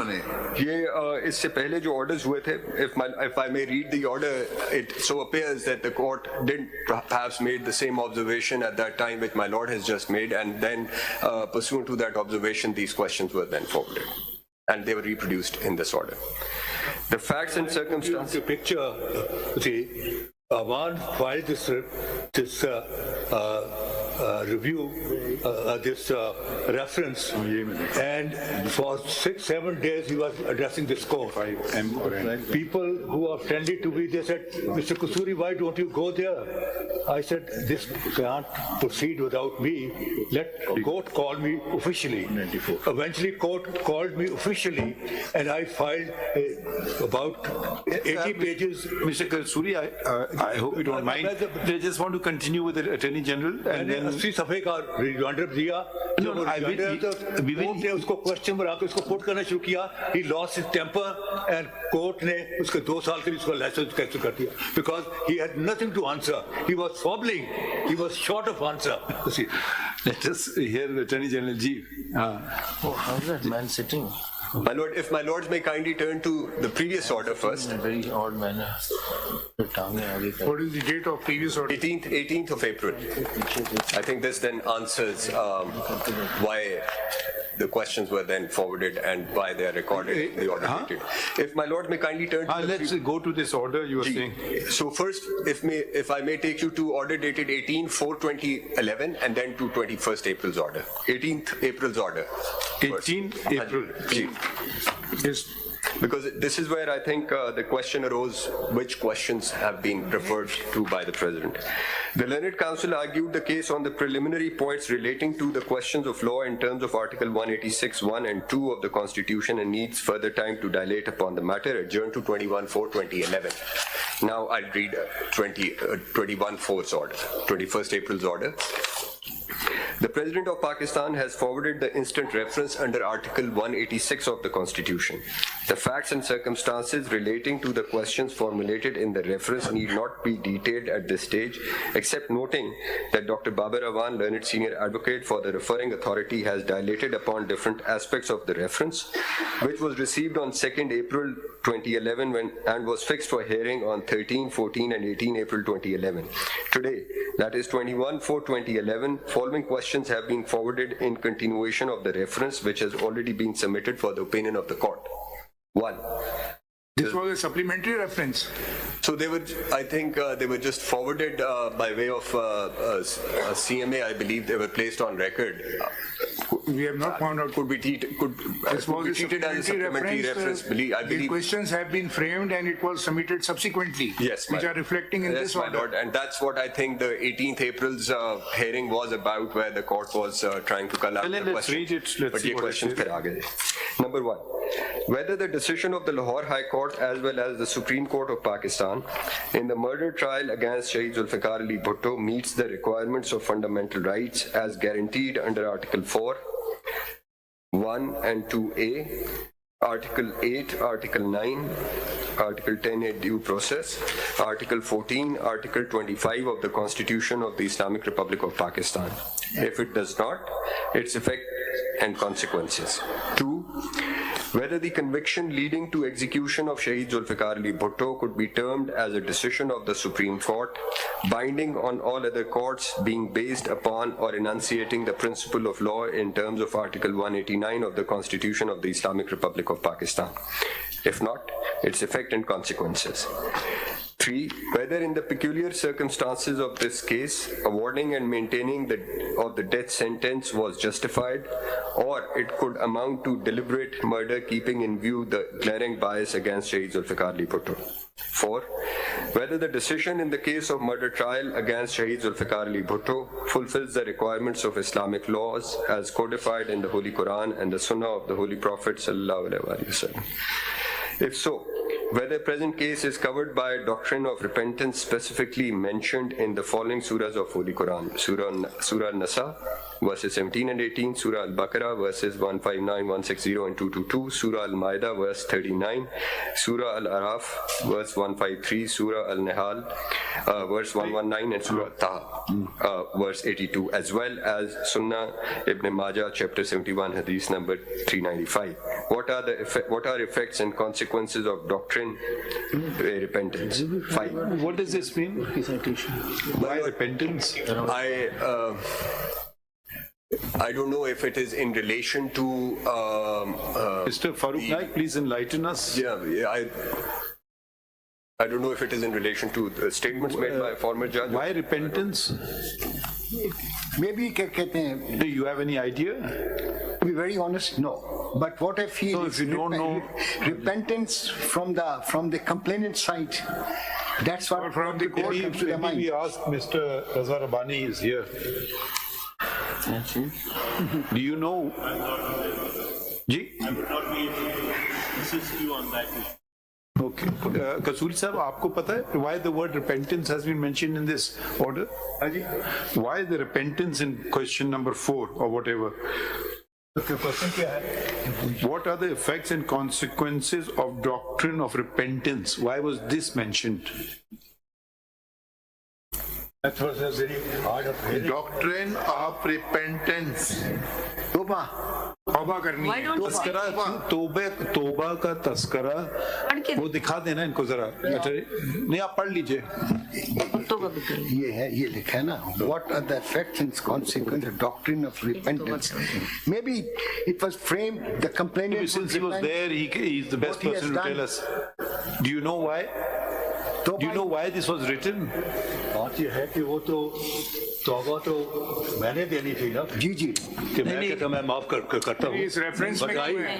इससे पहले जो orders हुए थे, if I may read the order, it so appears that the court did perhaps made the same observation at that time which my Lord has just made, and then pursuant to that observation, these questions were then forwarded, and they were reproduced in this order. The facts and circumstances. The picture, see, Awan filed this review, this reference, and for 6-7 days he was addressing this court. People who are friendly to me, they said, Mr. Kusuri, why don't you go there? I said, this can't proceed without me. Let court call me officially. Eventually court called me officially, and I filed about 80 pages. Mr. Kusuri, I hope you don't mind. I just want to continue with the Attorney General, and then... 80 सफ़े का reminder दिया जब ने उसको question बना के उसको put करना शुरू किया he lost his temper and court ने उसके 2 साल के लिए उसका लाइसेंस कैंसिल कर दिया because he had nothing to answer, he was fumbling, he was short of answer. Let us hear the Attorney General Ji. Oh, how's that man sitting? My lord, if my lords may kindly turn to the previous order first. Very odd manner. What is the date of previous order? 18th of April. I think this then answers why the questions were then forwarded and why they are recorded in the order dated. If my lord may kindly turn to let's go to this order you were saying. So first, if I may take you to order dated 18/4/2011 and then to 21st April's order. 18th April's order. 18th April. Yes. Because this is where I think the question arose, which questions have been referred to by the President. The learned counsel argued the case on the preliminary points relating to the questions of law in terms of Article 186(1) and 2 of the Constitution and needs further time to dilate upon the matter, adjourned to 21/4/2011. Now I'll read 21/4's order, 21st April's order. The President of Pakistan has forwarded the instant reference under Article 186 of the Constitution. The facts and circumstances relating to the questions formulated in the reference need not be detailed at this stage, except noting that Dr. Babar Awan, learned senior advocate for the referring authority, has dilated upon different aspects of the reference, which was received on 2nd April 2011 and was fixed for hearing on 13, 14, and 18 April 2011. Today, that is 21/4/2011, following questions have been forwarded in continuation of the reference, which has already been submitted for the opinion of the court. 1. This was a supplementary reference. So they were, I think they were just forwarded by way of CMA, I believe they were placed on record. We have not found out. Could be treated as a supplementary reference. I The believe. questions have been framed and it was submitted subsequently. Yes, which are reflecting in this my order. lord, and that's what I think the 18th April's hearing was about, where the court was trying to collect the Let's questions. read it. Let's But see ye what it questions says. phir aa gaye. Number 1, whether the decision of the Lahore High Court as well as the Supreme Court of Pakistan in the murder trial against Shaheed Zulfikar Ali Bhutto meets the requirements of fundamental rights as guaranteed under Article 4, 1 and 2A, Article 8, Article 9, Article 10A due process, Article 14, Article 25 of the Constitution of the Islamic Republic of Pakistan. If it does not, its effect and consequences. 2, whether the conviction leading to execution of Shaheed Zulfikar Ali Bhutto could be termed as a decision of the Supreme Court, binding on all other courts, being based upon or enunciating the principle of law in terms of Article 189 of the Constitution of the Islamic Republic of Pakistan. If not, its effect and consequences. 3, whether in the peculiar circumstances of this case, awarding and maintaining of the death sentence was justified, or it could amount to deliberate murder, keeping in view the glaring bias against Shaheed Zulfikar Ali Bhutto. 4, whether the decision in the case of murder trial against Shaheed Zulfikar Ali Bhutto fulfills the requirements of Islamic laws as codified in the Holy Quran and the Sunnah of the Holy Prophet sallallahu alaihi wasallam. If so, whether present case is covered by a doctrine of repentance specifically mentioned in the following surahs of Holy Quran: Surah Nasa, verses 17 and 18, Surah Al-Baqarah, verses 159, 160 and 222, Surah Al-Ma'idah, verse 39, Surah Al-Araf, verse 153, Surah Al-Nihal, verse 119, and Surah Taha, verse 82, as well as Sunnah Ibn Majah, chapter 71, hadith number 395. What are effects and consequences of doctrine repentance? 5. What does this mean? Why repentance? I don't know if it is in relation to Mr. Farooq Naik, please enlighten us. I don't know if it is in relation to the statements made by a former judge. Why repentance? Maybe Do you have any idea? to be very honest, no. But what I feel So if you don't know- repentance from the complainant side, that's what From the court comes to their Maybe we mind. ask Mr. Raza Rabbani is here. Do you know? Ji? Okay. Kasuri Sahab, आपको पता है why the word repentance has been mentioned in this order? Why the repentance in question number 4 or whatever? What are the effects and consequences of doctrine of repentance? Why was this mentioned? Doctrine of repentance. दो तौबा करनी Why है। don't तस्करा तोबा का तस्करा वो दिखा देना इनको जरा। नहीं आप पढ़ लीजिए। ये है, ये लिखा है ना, what are the effects and consequences of doctrine of repentance. Maybe it was framed, the complainant. Since he was there, he's the best What he has person to done. tell us. Do you know why? Do you know why this was written? बात ये है कि वो तो तौबा तो मैंने देनी थी ना जी जी कि मैं कहता मैं माफ करता हूँ इस रेफरेंस में क्यों है?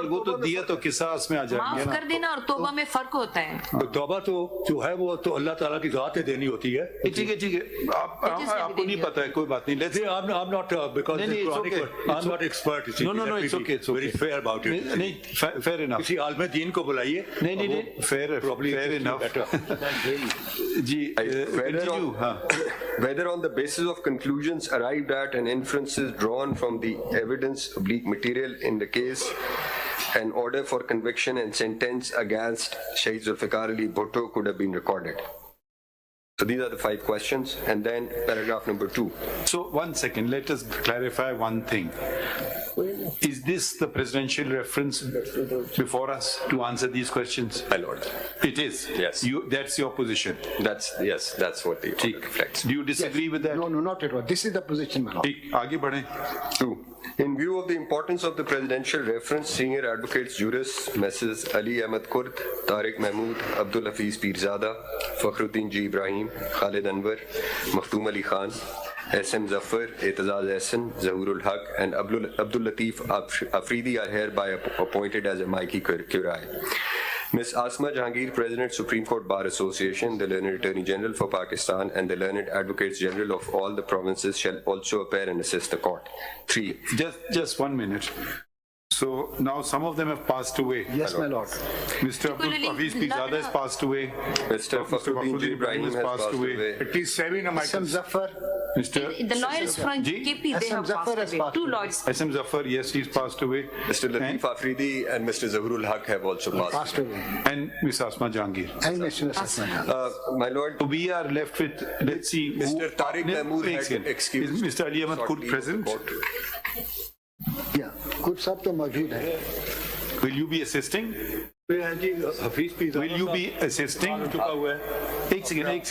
वो तो दिया तो किसास में आ जाएंगे माफ ना। कर देना और तौबा में फर्क होता है। तौबा तो जो है वो तो अल्लाह ताला की ज़ात देनी होती है। ठीक है आपको नहीं पता है, कोई बात नहीं। Let's I'm not because नहीं, it's okay. I'm not expert. No, it's okay. Very fair about it. नहीं, fair enough. किसी आलम दीन को बुलाइए। नहीं, fair enough. Ji whether on the basis of conclusions arrived at and inferences drawn from the evidence material in the case, an order for conviction and sentence against Shaheed Zulfikar Ali Bhutto could have been recorded. So these are the 5 questions, and then paragraph number 2. So 1 second, let us clarify one thing. Is this the presidential reference before us to answer these questions? My lord. It is? Yes. That's your position? That's what the order reflects. Do you disagree with that? No, not at all. This is the position, my lord. ठीक, आगे बढ़ें। 2. In view of the importance of the presidential reference, senior advocates jurists Messrs. Ali Ahmed Kurd, Tariq Mahmood, Abdul Hafiz Pirzada, Fakhruddin G. Ibrahim, Khalid Anwar, Makhdoom Ali Khan, SM Zafar, Etazaz Ehsan, Zahurul Haq, and Abdul Latif Afridi are hereby appointed as amici curiae. Ms. Asma Jahangir, President, Supreme Court Bar Association, the Learned Attorney General for Pakistan, and the Learned Advocates General of all the provinces shall also appear and assist the court. 3. Just 1 minute. So now some of them have passed away. Yes, my lord. Mr. Abdul Hafiz Pirzada has passed away. Mr. Fakhruddin G. Ibrahim has passed away. At least 7 SM Zafar. The lawyers from KP, they have passed away. 2 lawyers. SM Zafar, yes, he's passed away. Mr. Latif Afridi and Mr. Zahurul Haq have also passed away. And Ms. Asma Jahangir. And Mr. Asma. My lord, We are left with, let's see. Mr. Tariq Mahmood had excused. Is Mr. Ali Ahmed Kurd present? Yeah, Kurd sahab to maujood hai. Will you be assisting? Will you be assisting? एक second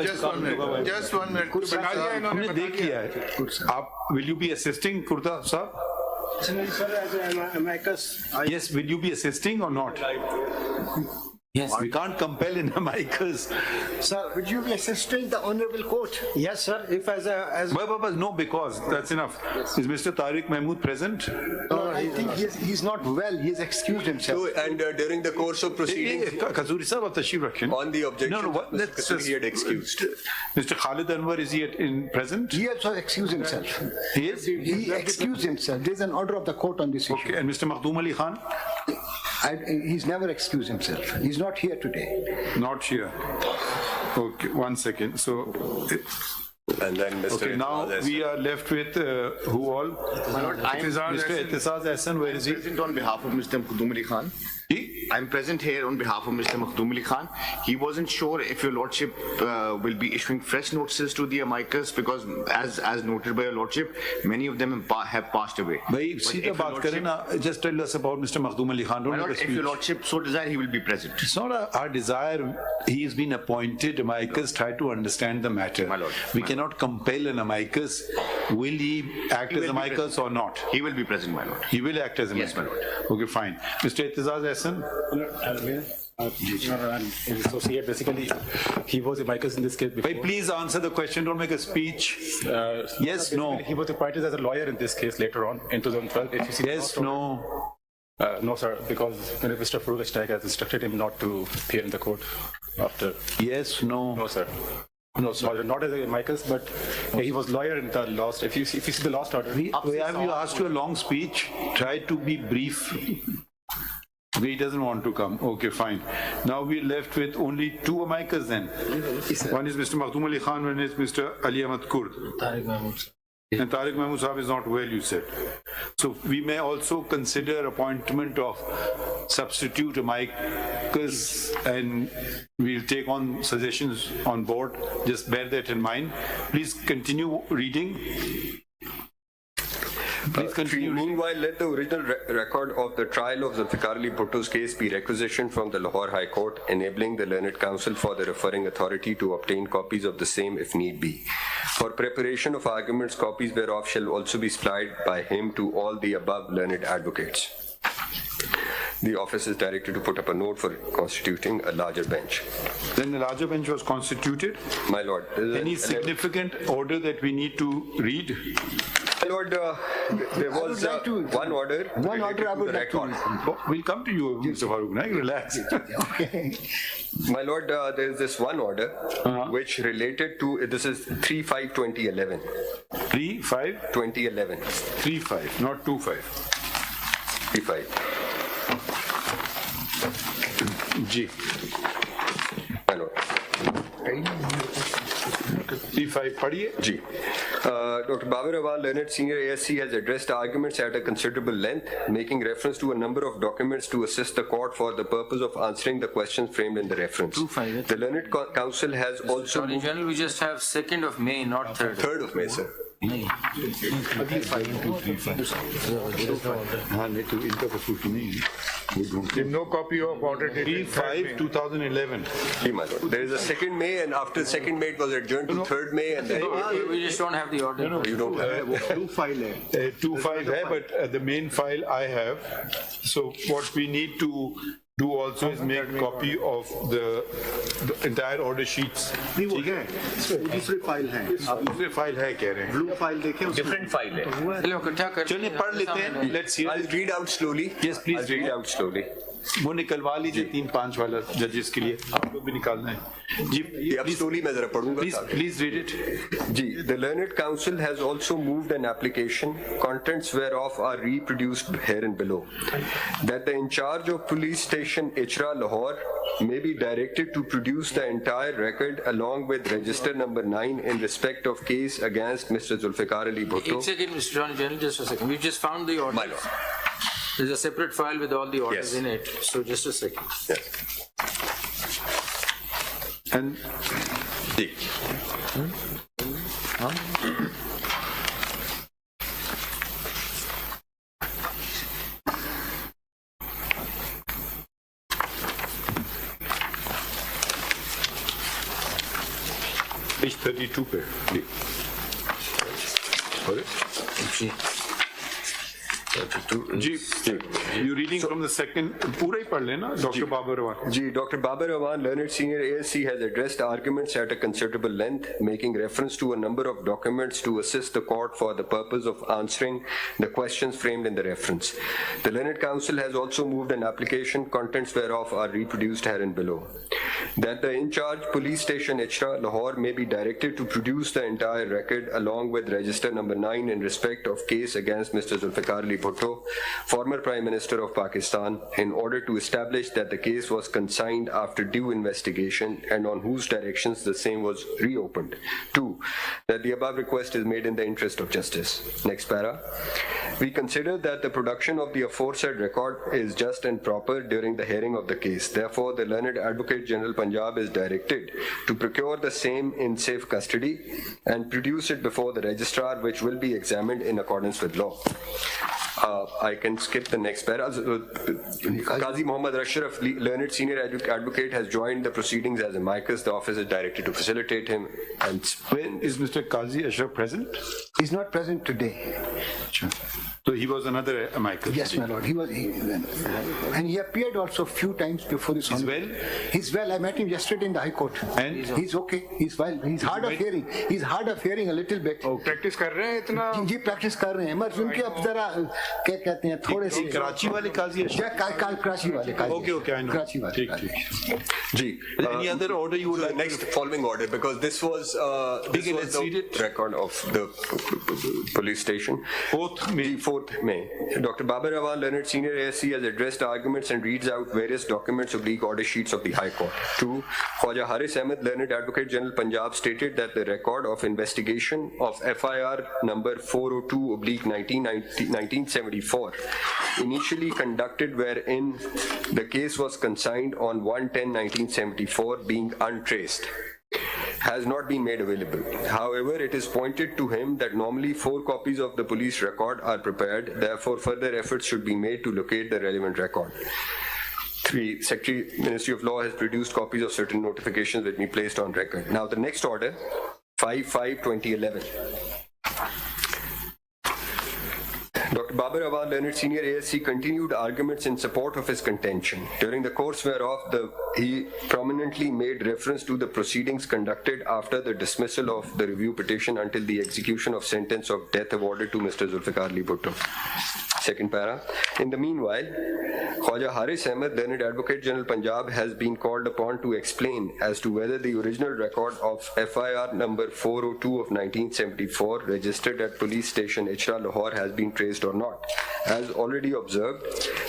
Just one minute. हमने देख लिया है। आप will you be assisting kurta साहब? Yes, will you be assisting or not? Yes, we can't compel in amicus. Sir, would you be assisting the honorable court? Yes, sir, if No, because that's enough. Is Mr. Tariq Mahmood present? No, I think he's not well. He's excused himself. And during the course of proceedings, Kazuri sahab, tashreef rakhiye. on the objection, let's he had excused. Mr. Khalid Anwar, is he present? He also excused himself. He is? He excused himself. There's an order of the court on this issue. Okay, and Mr. Makhdoom Ali Khan? He's never excused himself. He's not here today. Not here. Okay, 1 second. So, And then Mr. okay, now we are left with who all? Mr. Etazaz Ehsan, where is he? Present on behalf of Mr. Makhdoom Ali Khan. I'm present here on behalf of Mr. Makhdoom Ali Khan. He wasn't sure if your lordship will be issuing fresh notices to the amicus because as noted by your lordship, many of them have passed away. Bhai, सीधा बात करें ना, just tell us about Mr. Makhdoom Ali Khan. My lord, if your lordship so desire, he will be present. It's not our desire. He has been appointed amicus. Try to understand the matter. My lord. We cannot compel an amicus. Will he act as amicus or not? He will be present, my lord. He will act as amicus. Yes, my lord. Okay, fine. Mr. Etazaz Ehsan. Associate, basically, he was amicus in this case before. Bhai, please answer the question. Don't make a speech. Yes, no. He was appointed as a lawyer in this case later on in 2012. If you see Yes, no. No, sir, because Mr. Farooq Ashtaik has instructed him not to appear in the court after. Yes, no. No, sir. No, sir, not as a amicus, but he was lawyer in the last. If you see the last order. We have you asked you a long speech. Try to be brief. He doesn't want to come. Okay, fine. Now we're left with only 2 amicus then. One is Mr. Makhdoom Ali Khan, one is Mr. Ali Ahmed Kurd. And Tariq Mahmood Sahab is not well, you said. So we may also consider appointment of substitute amicus, and we'll take on suggestions on board. Just bear that in mind. Please continue reading. Meanwhile, let the original record of the trial of Zulfikar Ali Bhutto's case be requisitioned from the Lahore High Court, enabling the learned counsel for the referring authority to obtain copies of the same if need be. For preparation of arguments, copies whereof shall also be supplied by him to all the above learned advocates. The office is directed to put up a note for constituting a larger bench. Then the larger bench was constituted. My lord. Any significant order that we need to read? My lord, there was one order. One order I would like to read. Oh, we'll come to you, Mr. Farooq. Now, relax. Okay. My lord, there is this one order which related to, this is 3/5/2011. 3/5/2011. 3/5, not 2/5. 3/5. Ji. My lord. 3/5 पढ़िए. Ji. Dr. Babar Awan, learned senior ASC, has addressed arguments at a considerable length, making reference to a number of documents to assist the court for the purpose of answering the questions framed in the reference. The learned counsel has also... Attorney General, we just have 2nd of May, not 3rd. 3rd of May, sir. No copy of order dated 3/5/2011. My lord. There is a 2nd May, and after 2nd May it was adjourned to 3rd May, and then We just don't have the order. you don't have. 2/5 hai, but the main file I have. So what we need to do also is make copy of the entire order sheets. नहीं वो है दूसरी file है आप दूसरे file है कह रहे हैं. ब्लू फाइल देखें Different file है. चलो इकट्ठा कर चलिए पढ़ लेते हैं. Let's hear. I'll read out slowly. Yes, please. I'll read out slowly. वो निकलवा लीजिए 3-5 वाला जजेस के लिए. आपको भी निकालना है. जी अब slowly मैं जरा पढ़ूंगा. Please read it. Ji, the learned counsel has also moved an application, contents whereof are reproduced herein below, that the in charge of police station Ichra, Lahore, may be directed to produce the entire record along with register number 9 in respect of case against Mr. Zulfikar Ali Bhutto. 1 second, Mr. Attorney General, just a second. We just found the order. My lord. There's a separate file with all the orders Yes. in it. So just a second. Yes. And Ji. page 32 पे. जी you reading from the second पूरा ही पढ़ लेना. Dr. Babar Awan. Ji, Dr. Babar Awan, learned senior ASC, has addressed arguments at a considerable length, making reference to a number of documents to assist the court for the purpose of answering the questions framed in the reference. The learned counsel has also moved an application, contents whereof are reproduced herein below, that the in-charge police station Ichra, Lahore, may be directed to produce the entire record along with register number 9 in respect of case against Mr. Zulfikar Ali Bhutto, former Prime Minister of Pakistan, in order to establish that the case was consigned after due investigation and on whose directions the same was reopened. 2. That the above request is made in the interest of justice. Next para. We consider that the production of the aforesaid record is just and proper during the hearing of the case. Therefore, the learned Advocate General Punjab is directed to procure the same in safe custody and produce it before the registrar, which will be examined in accordance with law. I can skip the next para. Qazi Muhammad Ashraf, learned senior advocate, has joined the proceedings as amicus. The office is directed to facilitate him. And When is Mr. Qazi Ashraf present? He's not present today. So he was another amicus. Yes, my lord. He was, and he appeared also a few times before this. He's well? He's well. I met him yesterday in the High Court. And he's okay. He's well. He's hard of hearing. He's hard of hearing a little bit. Practice कर रहे हैं इतना जी practice कर रहे हैं मगर उनके अब जरा क्या कहते हैं थोड़े से कराची वाले काजी कराची वाले काजी Okay, I know. कराची वाले ठीक, ठीक. Ji, Any other order you would like? next following order, because this was the record of the police station. 4th May. 4th May. Dr. Babar Awan, learned senior ASC, has addressed arguments and reads out various documents of legal order sheets of the High Court. 2. Khwaja Haris Ahmed, learned Advocate General Punjab, stated that the record of investigation of FIR number 402/1970 1974, initially conducted wherein the case was consigned on 1/10/1974 being untraced, has not been made available. However, it is pointed to him that normally 4 copies of the police record are prepared, therefore further efforts should be made to locate the relevant record. 3. Secretary, Ministry of Law has produced copies of certain notifications which be placed on record. Now the next order, 5/5/2011. Dr. Babar Awad, learned senior ASC, continued arguments in support of his contention, during the course whereof he prominently made reference to the proceedings conducted after the dismissal of the review petition until the execution of sentence of death awarded to Mr. Zulfikar Ali Bhutto. Second para. In the meanwhile, Khwaja Haris Ahmed, learned Advocate General Punjab, has been called upon to explain as to whether the original record of FIR number 402 of 1974 registered at police station Ichra, Lahore has been traced or not. As already observed,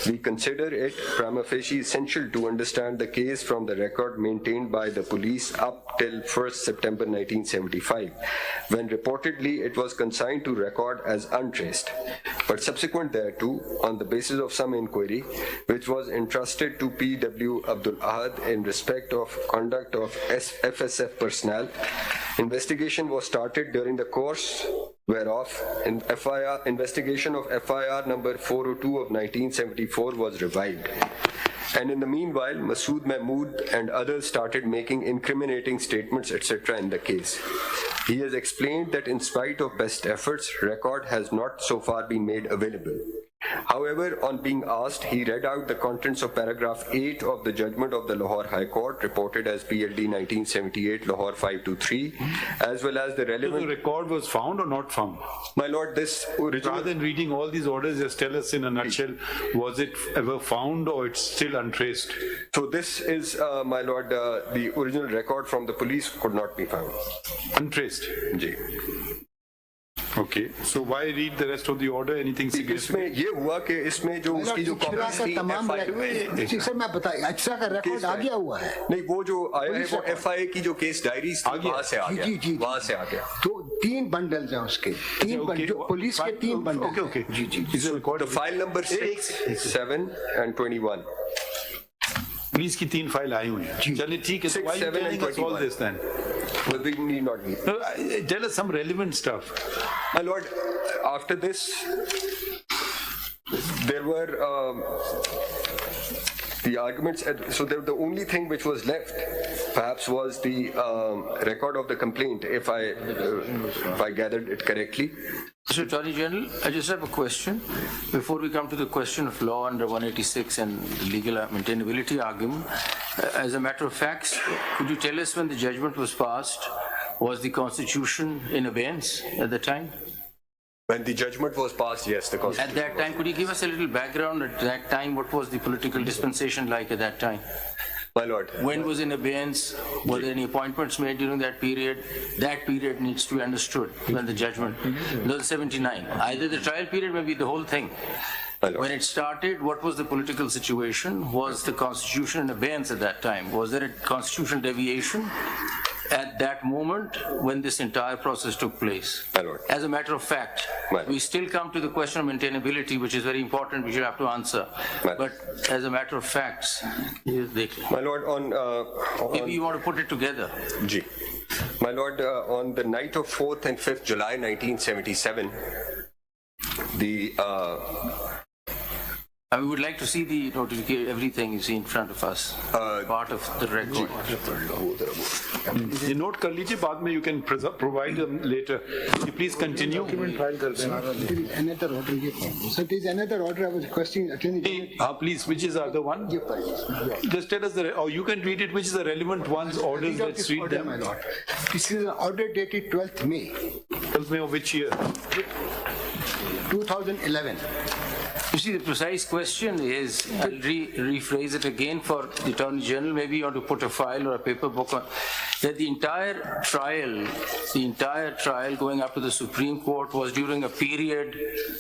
we consider it prima facie essential to understand the case from the record maintained by the police up till 1st September 1975, when reportedly it was consigned to record as untraced. But subsequent thereto, on the basis of some inquiry, which was entrusted to P.W. Abdul Ahad in respect of conduct of FSF personnel, investigation was started, during the course whereof investigation of FIR number 402 of 1974 was revived. And in the meanwhile, Masood Mahmood and others started making incriminating statements, etc. in the case. He has explained that in spite of best efforts, record has not so far been made available. However, on being asked, he read out the contents of paragraph 8 of the judgment of the Lahore High Court, reported as PLD 1978, Lahore 523, as well as the relevant... So the record was found or not found? My lord, this original... Rather than reading all these orders, just tell us in a nutshell, was it ever found or it's still untraced? So this is, my lord, the original record from the police could not be found. Untraced? Ji. Okay, so why read the rest of the order? Anything significant? इसमें ये हुआ कि इसमें जो उसकी जो copies थी जी sir मैं बताइए अच्छा का रिकॉर्ड आ गया हुआ है नहीं वो जो आया है वो एफआईए की जो केस डायरीज थी वहां से आ गया जी वहां से आ गया तो 3 बंडल्स हैं उसके 3 बंडल जो पुलिस के 3 बंडल ओके जी जी the file number 6, 7 and 21 police की 3 फाइल आई हुई हैं चलिए ठीक है 6, 7 and 21 this then but we need not need tell us some relevant stuff. My lord, after this there were the arguments, so the only thing which was left perhaps was the record of the complaint, if I gathered it correctly. Mr. Attorney General, I just have a question. Before we come to the question of law under 186 and the legal maintainability argument, as a matter of fact, could you tell us when the judgment was passed? Was the Constitution in abeyance at the time? When the judgment was passed, yes, the Constitution. At that time, could you give us a little background at that time? What was the political dispensation like at that time? My lord. When was in abeyance? Were there any appointments made during that period? That period needs to be understood when the judgment. Those 79. Either the trial period, maybe the whole thing. When it started, what was the political situation? Was the Constitution in abeyance at that time? Was there a constitutional deviation at that moment when this entire process took place? As a matter of fact, we still come to the question of maintainability, which is very important, we should have to answer. But as a matter of facts, my lord, maybe you want to put it together. Ji. My lord, on the night of 4th and 5th July 1977, we would like to see the notification, everything you see in front of us, part of the record. ये note कर लीजिए बाद में you can provide them later. Please continue. Another order so it is another order I was requesting attorney please, which is the other one? Just tell us or you can read it, which is the relevant ones, orders. Let's read them. My lord. This is an order dated 12th May. 12th May of which year? 2011. You see, the precise question is, I'll rephrase it again for the Attorney General, maybe you want to put a file or a paper book on, that the entire trial going up to the Supreme Court was during a period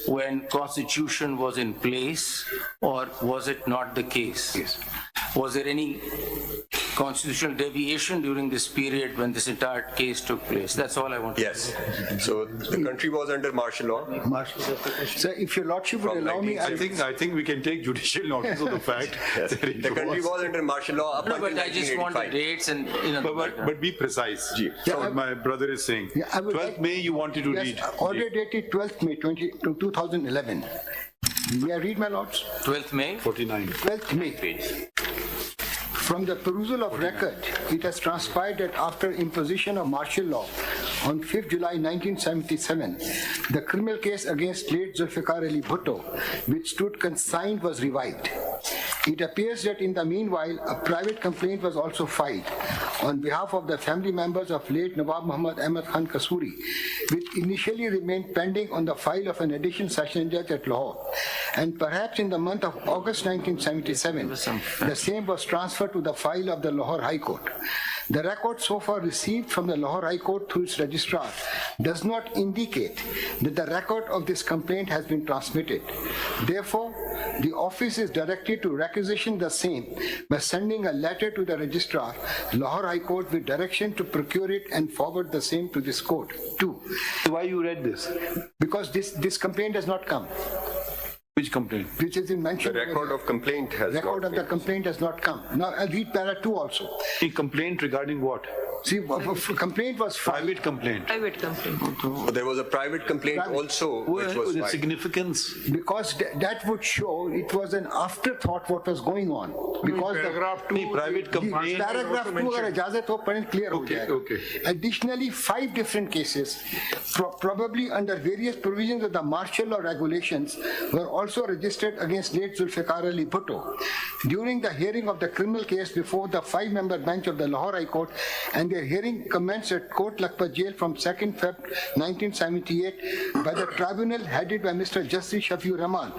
when Constitution was in place, or was it not the case? Yes. Was there any constitutional deviation during this period when this entire case took place. That's all I want to Yes. So the country was under martial law. Sir, if your lordship would allow me, I think we can take judicial notice of the fact that it The country was under martial law up No, until but I just want the 1985. dates and, you know. But be precise. That's what my brother is saying. Yeah, I would 12th like- May you wanted to yes, read. order dated 12th May 2011. May I read, my lords? 12th May? 49. 12th May. From the perusal of record, it has transpired that after imposition of martial law on 5th July 1977, the criminal case against late Zulfiqar Ali Bhutto, which stood consigned, was revived. It appears that in the meanwhile, a private complaint was also filed on behalf of the family members of late Nawab Muhammad Ahmad Khan Kasuri, which initially remained pending on the file of an additional session judge at Lahore. And perhaps in the month of August 1977, the same was transferred to the file of the Lahore High Court. The record so far received from the Lahore High Court through its registrar does not indicate that the record of this complaint has been transmitted. Therefore, the office is directed to requisition the same by sending a letter to the registrar, Lahore High Court, with direction to procure it and forward the same to this court. 2. Why you read this? Because this complaint has not come. Which complaint? Which has been mentioned. The record of complaint has Record not of the been. complaint has not come. Now I'll read para 2 also. A complaint regarding what? See, complaint was filed. Private complaint. Private complaint. So there was a private complaint also which was The filed. significance. Because that would show it was an afterthought what was going on. Because paragraph 2, private complaint. paragraph 2 अगर इजाजत हो पढ़ें clear हो जाएगा. okay. Additionally, 5 different cases, probably under various provisions of the martial law regulations, were also registered against late Zulfiqar Ali Bhutto. During the hearing of the criminal case before the 5-member bench of the Lahore High Court, and their hearing commenced at Court Lakhpat Jail from 2nd Feb 1978 by the tribunal headed by Mr. Justice Shafiur Rahman.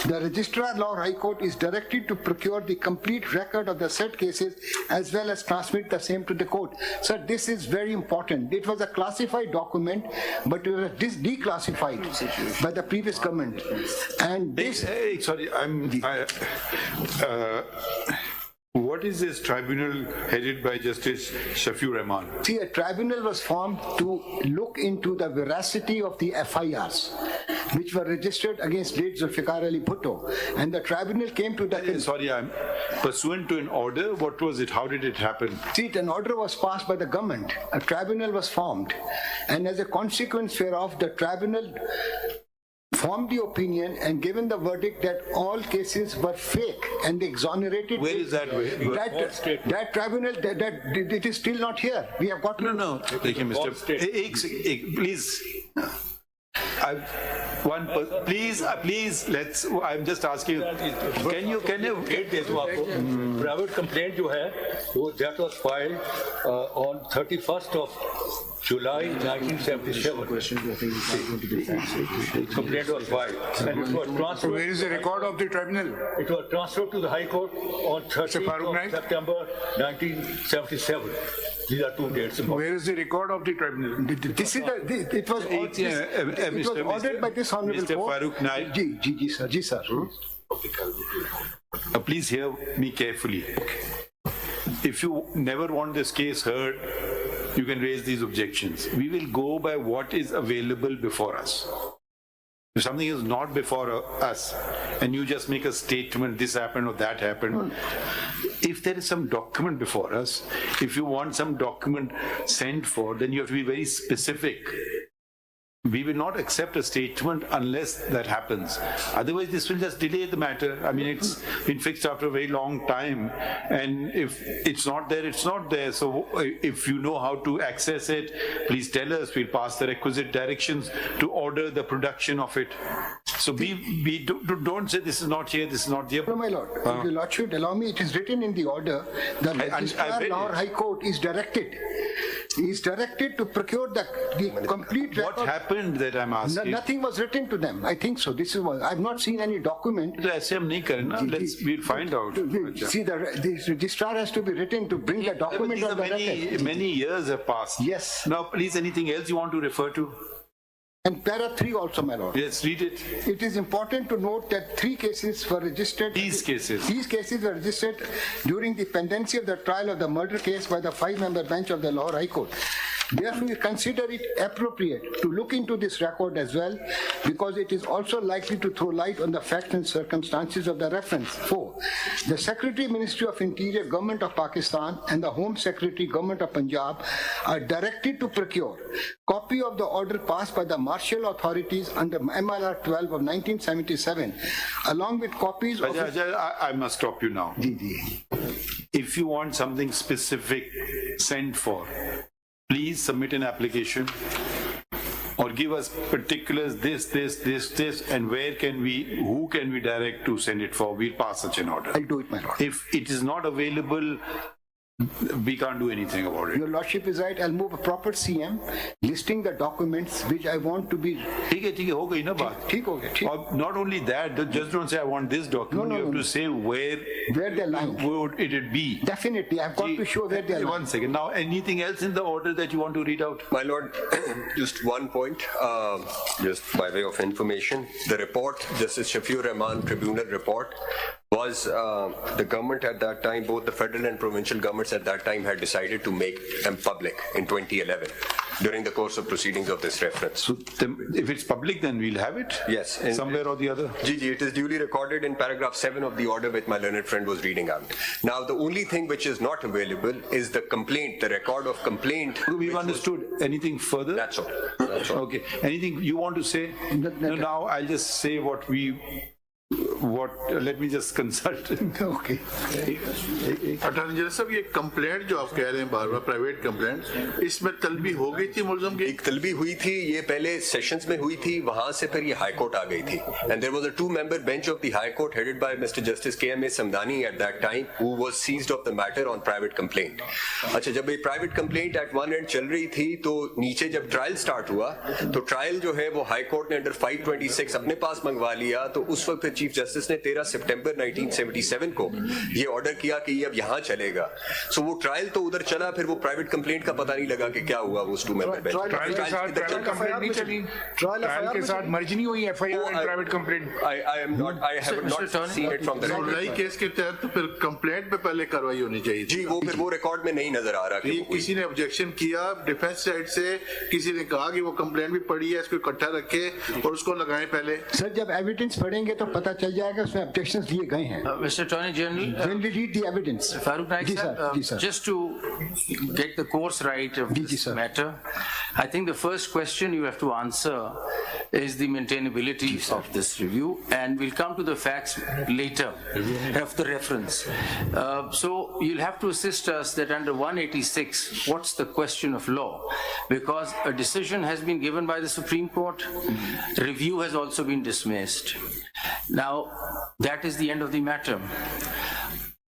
The Registrar Lahore High Court is directed to procure the complete record of the said cases as well as transmit the same to the court. Sir, this is very important. It was a classified document, but it was declassified by the previous government. And this... Hey, sorry, what is this tribunal headed by Justice Shafiur Rahman? See, a tribunal was formed to look into the veracity of the FIRs, which were registered against late Zulfiqar Ali Bhutto. And the tribunal came to the... Sorry, I'm pursuant to an order. What was it? How did it happen? See, an order was passed by the government. A tribunal was formed. And as a consequence whereof, the tribunal formed the opinion and given the verdict that all cases were fake and they exonerated. Where is that way? That tribunal, it is still not here. We have got No. Thank you, Mr. Please. Please, let's. I'm just asking. Can you? Private complaint जो है, that was filed on 31st of July 1977. Complaint was filed, and it was transferred. Where is the record of the tribunal? It was transferred to the High Court on 30th of September 1977. These are 2 dates. Where is the record of the tribunal? This is it was ordered by this honorable Mr. court. Farooq Naik. Ji, sir. Please hear me carefully. If you never want this case heard, you can raise these objections. We will go by what is available before us. If something is not before us and you just make a statement, this happened or that happened, if there is some document before us, if you want some document sent for, then you have to be very specific. We will not accept a statement unless that happens. Otherwise, this will just delay the matter. I mean, it's been fixed after a very long time. And if it's not there, it's not there. So if you know how to access it, please tell us. We'll pass the requisite directions to order the production of it. So don't say this is not here, this is not here. No, my lord. If your lordship allow me, it is written in the order. The Registrar Lahore High Court is directed. He is directed to procure the complete record. What happened that I'm asking? Nothing was written to them. I think so. This is what I've not seen any document. We'll find out. See, the registrar has to be written to bring the document on the record. Many years have passed. Yes. Now, please, anything else you want to refer to? And para 3 also, my lord. Yes, read it. It is important to note that 3 cases were registered. These cases were registered during the pendency of the trial of the murder case by the 5-member bench of the Lahore High Court. Therefore, we consider it appropriate to look into this record as well, because it is also likely to throw light on the facts and circumstances of the reference. 4. The Secretary, Ministry of Interior, Government of Pakistan, and the Home Secretary, Government of Punjab, are directed to procure copy of the order passed by the martial authorities under MLR 12 of 1977, along with copies of... I must stop you now. If you want something specific sent for, please submit an application or give us particulars, this, and who can we direct to send it for? We'll pass such an order. I'll do it, my lord. If it is not available, we can't do anything about it. Your lordship is right. I'll move a proper CM listing the documents which I want to be... ठीक है, हो गई ना बात. ठीक हो गया. Not only that, just don't say I want this document. No, you have to say where they're lying. Would it be? Definitely, I've got to show where they're lying. One second. Now, anything else in the order that you want to read out? My lord, just one point, just by way of information. The report, Justice Shafiur Rahman Tribunal report, was the government at that time, both the federal and provincial governments at that time had decided to make them public in 2011 during the course of proceedings of this reference. So if it's public, then we'll have it? Yes. Somewhere or the other? Gigi, it is duly recorded in paragraph 7 of the order which my learned friend was reading out. Now, the only thing which is not available is the complaint, the record of complaint. We've understood. Anything further? That's all. That's all. Okay. Anything you want to say? No, now I'll just say let me just consult. Okay. Attorney general साहब, ये complaint जो आप कह रहे हैं बार बार private complaint, इसमें तलबी हो गई थी मुलजम की? एक तलबी हुई थी, ये पहले सेशंस में हुई थी, वहां से फिर ये हाई कोर्ट आ गई थी. And there was a 2-member bench of the high court headed by Mr. Justice KMA Samdani at that time, who was seized of the matter on private complaint. अच्छा, जब ये private complaint at one end चल रही थी, तो नीचे जब trial start हुआ, तो ट्रायल जो है वो हाई कोर्ट ने अंडर 526 अपने पास मंगवा लिया. तो उस वक्त चीफ जस्टिस ने 13 सितंबर 1977 को ये ऑर्डर किया कि ये अब यहाँ चलेगा. सो वो ट्रायल तो उधर चला, फिर वो प्राइवेट कंप्लेंट का पता नहीं लगा कि क्या हुआ वो 2-member bench. ट्रायल के साथ प्राइवेट कंप्लेंट नहीं चली, ट्रायल के साथ मर्ज नहीं हुई FIR and private complaint. I have not seen it from the record. नई केस के तहत तो फिर कंप्लेंट पे पहले कार्रवाई होनी चाहिए जी. वो फिर वो रिकॉर्ड में नहीं नजर आ रहा कि किसी ने ऑब्जेक्शन किया डिफेंस साइड से, किसी ने कहा कि वो कंप्लेंट भी पड़ी है, इसको इकट्ठा रखे और उसको लगाएं पहले. सर, जब एविडेंस पढ़ेंगे तो पता चल जाएगा उसमें ऑब्जेक्शंस दिए गए हैं. Mr. Attorney General, when we read the evidence. Farooq Naik sir, just to get the course right of this matter, I think the first question you have to answer is the maintainability of this review, and we'll come to the facts later of the reference. So you'll have to assist us that under 186, what's the question of law? Because a decision has been given by the Supreme Court, review has also been dismissed. Now, that is the end of the matter.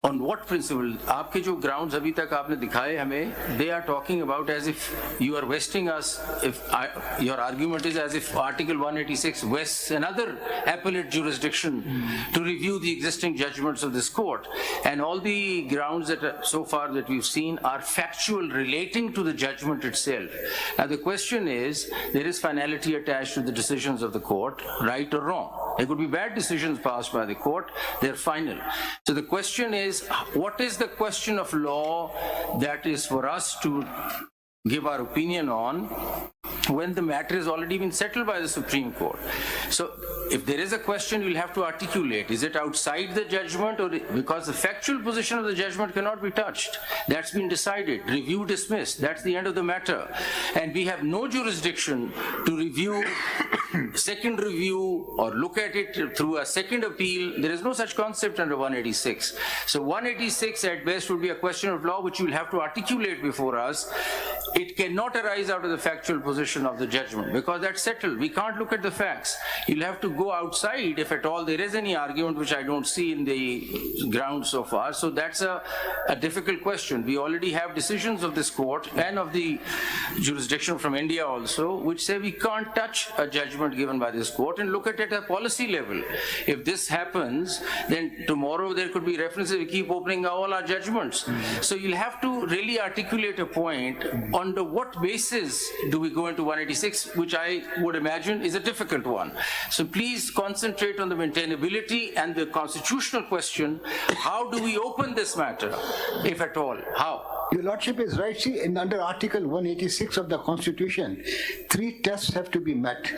On what principle? आपके जो grounds अभी तक आपने दिखाए हमें, they are talking about as if you are vesting us, your argument is as if Article 186 vests another appellate jurisdiction to review the existing judgments of this court. And all the grounds that so far that we've seen are factual relating to the judgment itself. Now the question is, there is finality attached to the decisions of the court, right or wrong. There could be bad decisions passed by the court, they're final. So the question is, what is the question of law that is for us to give our opinion on when the matter has already been settled by the Supreme Court? So if there is a question, you'll have to articulate, is it outside the judgment, or because the factual position of the judgment cannot be touched. That's been decided, review dismissed, that's the end of the matter. And we have no jurisdiction to review second review or look at it through a second appeal. There is no such concept under 186. So 186 at best would be a question of law which you will have to articulate before us. It cannot arise out of the factual position of the judgment because that's settled. We can't look at the facts. You'll have to go outside if at all there is any argument, which I don't see in the ground so far. So that's a difficult question. We already have decisions of this court and of the jurisdiction from India also, which say we can't touch a judgment given by this court and look at it at a policy level. If this happens, then tomorrow there could be references, we keep opening all our judgments. So you'll have to really articulate a point under what basis do we go into 186, which I would imagine is a difficult one. So please concentrate on the maintainability and the constitutional question. How do we open this matter, if at all? How? Your Lordship is right. See, under Article 186 of the Constitution, 3 tests have to be met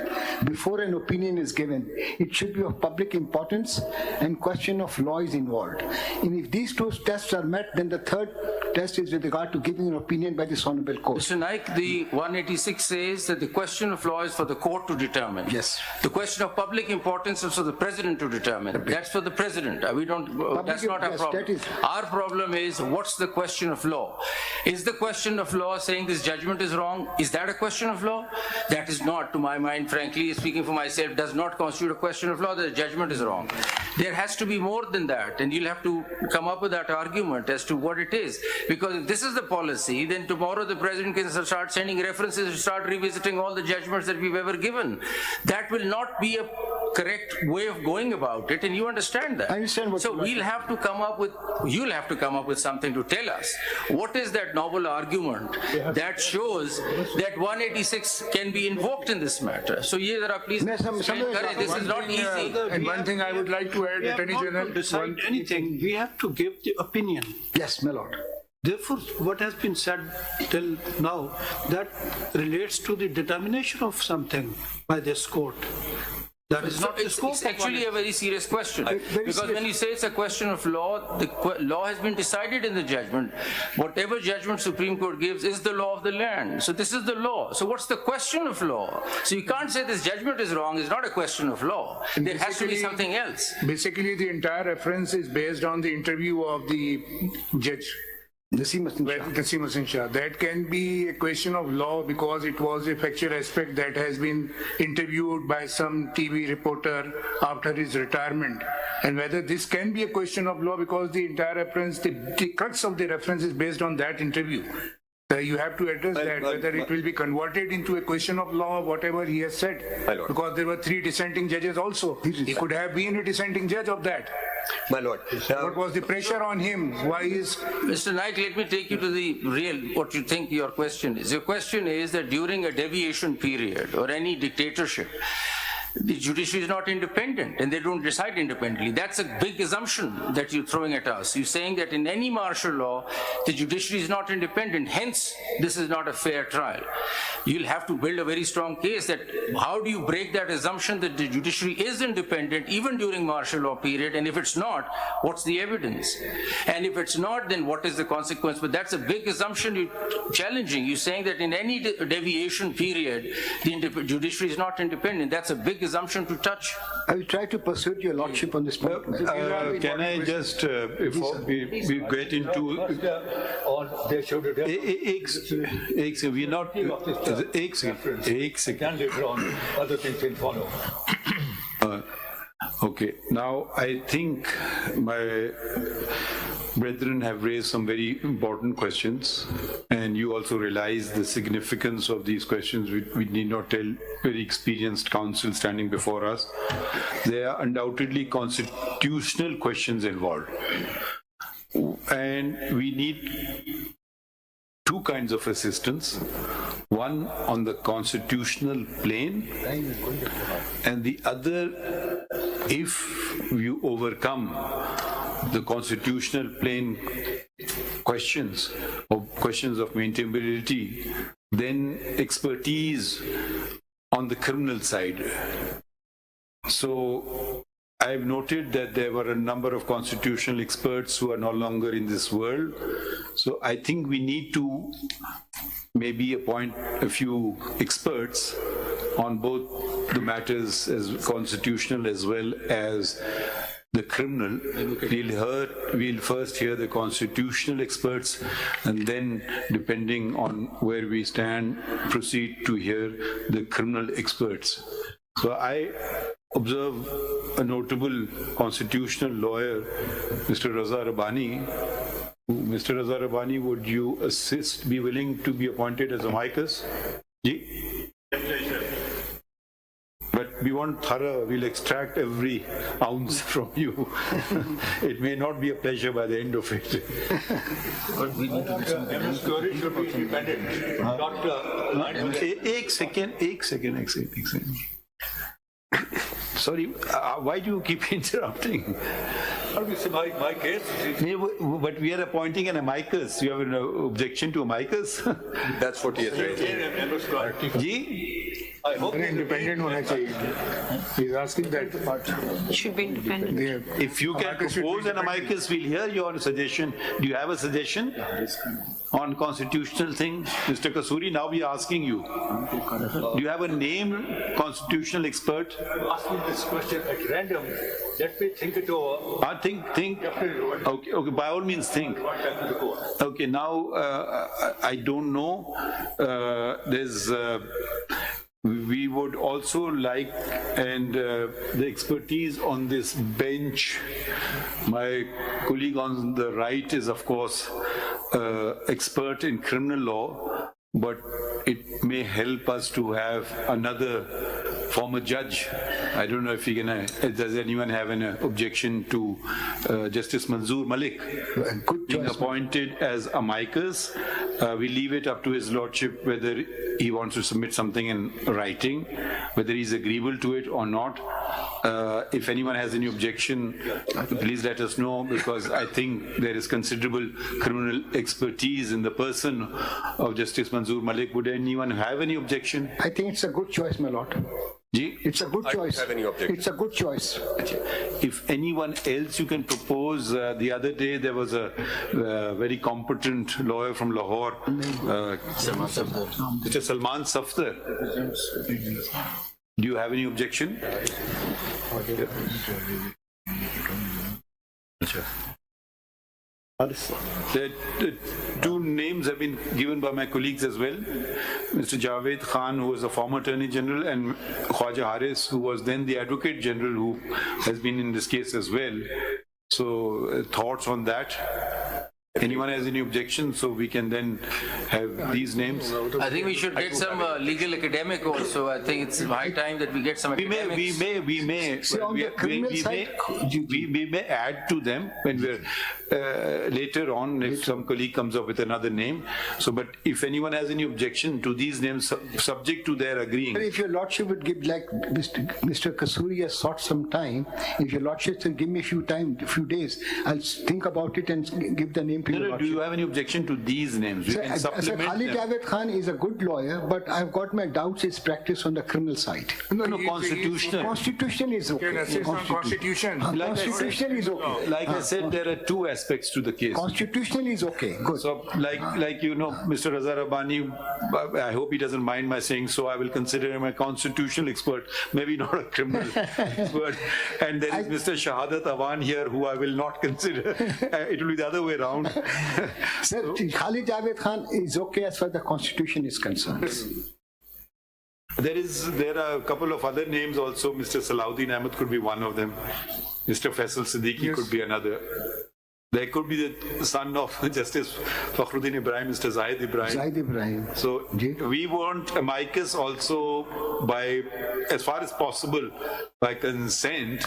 before an opinion is given. It should be of public importance and question of law is involved. And if these 2 tests are met, then the 3rd test is with regard to giving an opinion by this Honorable Court. Mr. Naik, the 186 says that the question of law is for the court to determine. Yes. The question of public importance is for the President to determine. That's for the President. We don't. That's not our problem. Our problem is what's the question of law? Is the question of law saying this judgment is wrong? Is that a question of law? That is not, to my mind, frankly, speaking for myself, does not constitute a question of law that the judgment is wrong. There has to be more than that, and you'll have to come up with that argument as to what it is. Because if this is the policy, then tomorrow the President can start sending references, start revisiting all the judgments that we've ever given. That will not be a correct way of going about it, and you understand that. I understand what so you'll have to come up with something to tell us. What is that novel argument that shows that 186 can be invoked in this matter? So please encourage. This is not easy. And one thing I would like to add, Attorney General, to decide anything, we have to give the opinion. Yes, my lord. Therefore, what has been said till now, that relates to the determination of something by this court. That is not the scope. It's actually a very serious question. Because when you say it's a question of law, the law has been decided in the judgment. Whatever judgment Supreme Court gives is the law of the land. So this is the law. So what's the question of law? So you can't say this judgment is wrong. It's not a question of law. There has to be something else. Basically, the entire reference is based on the interview of the judge. Naseem Hasan Shah. That can be a question of law because it was a factual aspect that has been interviewed by some TV reporter after his retirement. And whether this can be a question of law because the entire reference, the crux of the reference is based on that interview. You have to address that, whether it will be converted into a question of law, whatever he has said. Because there were 3 dissenting judges also. He could have been a dissenting judge of that. My lord. What was the pressure on him? Why is... Mr. Naik, let me take you to the real, what you think your question is. Your question is that during a deviation period or any dictatorship, the judiciary is not independent and they don't decide independently. That's a big assumption that you're throwing at us. You're saying that in any martial law, the judiciary is not independent. Hence, this is not a fair trial. You'll have to build a very strong case that how do you break that assumption that the judiciary is independent even during martial law period, and if it's not, what's the evidence? And if it's not, then what is the consequence? But that's a big assumption you're challenging. You're saying that in any deviation period, the judiciary is not independent. That's a big assumption to touch. I will try to persuade your lordship on this point. Can I just, before we get into... we're not... Other things will follow. Okay, now I think my brethren have raised some very important questions, and you also realize the significance of these questions. We need not tell very experienced counsel standing before us. There are undoubtedly constitutional questions involved, and we need 2 kinds of assistance. One on the constitutional plane, and the other, if you overcome the constitutional plane questions or questions of maintainability, then expertise on the criminal side. So I've noted that there were a number of constitutional experts who are no longer in this world. So I think we need to maybe appoint a few experts on both the matters as constitutional as well as the criminal. We'll first hear the constitutional experts, and then, depending on where we stand, proceed to hear the criminal experts. So I observe a notable constitutional lawyer, Mr. Raza Rabbani. Mr. Raza Rabbani, would you be willing to be appointed as amicus? But we want thorough, we'll extract every ounce from you. It may not be a pleasure by the end of it. But we need to get some security should be independent. एक second. Sorry, why do you keep interrupting? My case. But we are appointing an amicus. You have an objection to amicus? That's what he has raised. I hope independent होना चाहिए. He's asking that. It should be independent. If you can propose an amicus, we'll hear your suggestion. Do you have a suggestion on constitutional thing? Mr. Kasuri, now we are asking you. Do you have a named constitutional expert? Ask me this question at random. Let me think it over. Think. Okay, by all means think. Okay, now I don't know. We would also like, and the expertise on this bench, my colleague on the right is of course expert in criminal law, but it may help us to have another former judge. I don't know if you can, does anyone have an objection to Justice Manzoor Malik being appointed as amicus? We leave it up to his lordship whether he wants to submit something in writing, whether he's agreeable to it or not. If anyone has any objection, please let us know, because I think there is considerable criminal expertise in the person of Justice Manzoor Malik. Would anyone have any objection? I think it's a good choice, my lord. It's a good choice. I don't have any objection. It's a good choice. If anyone else you can propose, the other day there was a very competent lawyer from Lahore, Mr. Salman Safdar. Do you have any objection? The two names have been given by my colleagues as well. Mr. Javed Khan, who was a former Attorney General, and Khwaja Haris, who was then the Advocate General, who has been in this case as well. So thoughts on that? Anyone has any objections, so we can then have these names? I think we should get some legal academic also. I think it's high time that we get some academics. We may add to them when we're later on, if some colleague comes up with another name. So, but if anyone has any objection to these names, subject to their agreeing. If your lordship would give, like Mr. Kasuri has sought some time, if your lordship said, give me a few days, I'll think about it and give the name to your lordship. Do you have any objection to these names? We can supplement Khalid them. Javed Khan is a good lawyer, but I've got my doubts his practice on the criminal side. No, constitutional. Constitution is okay. Constitution. Constitution is okay. Like I said, there are two aspects to the case. Constitutional is okay. Good. So, like you know, Mr. Raza Rabbani, I hope he doesn't mind my saying so. I will consider him a constitutional expert, maybe not a criminal expert. And there is Mr. Shahadat Awan here, who I will not consider. It will be the other way around. Sir, Khalid Javed Khan is okay as far as the Constitution is concerned. There are a couple of other names also. Mr. Salahuddin Ahmed could be one of them. Mr. Faisal Siddiqui could be another. There could be the son of Justice Fakhruddin Ibrahim, Mr. Zahid Ibrahim. Zahid Ibrahim. So we want amicus also by, as far as possible, by consent.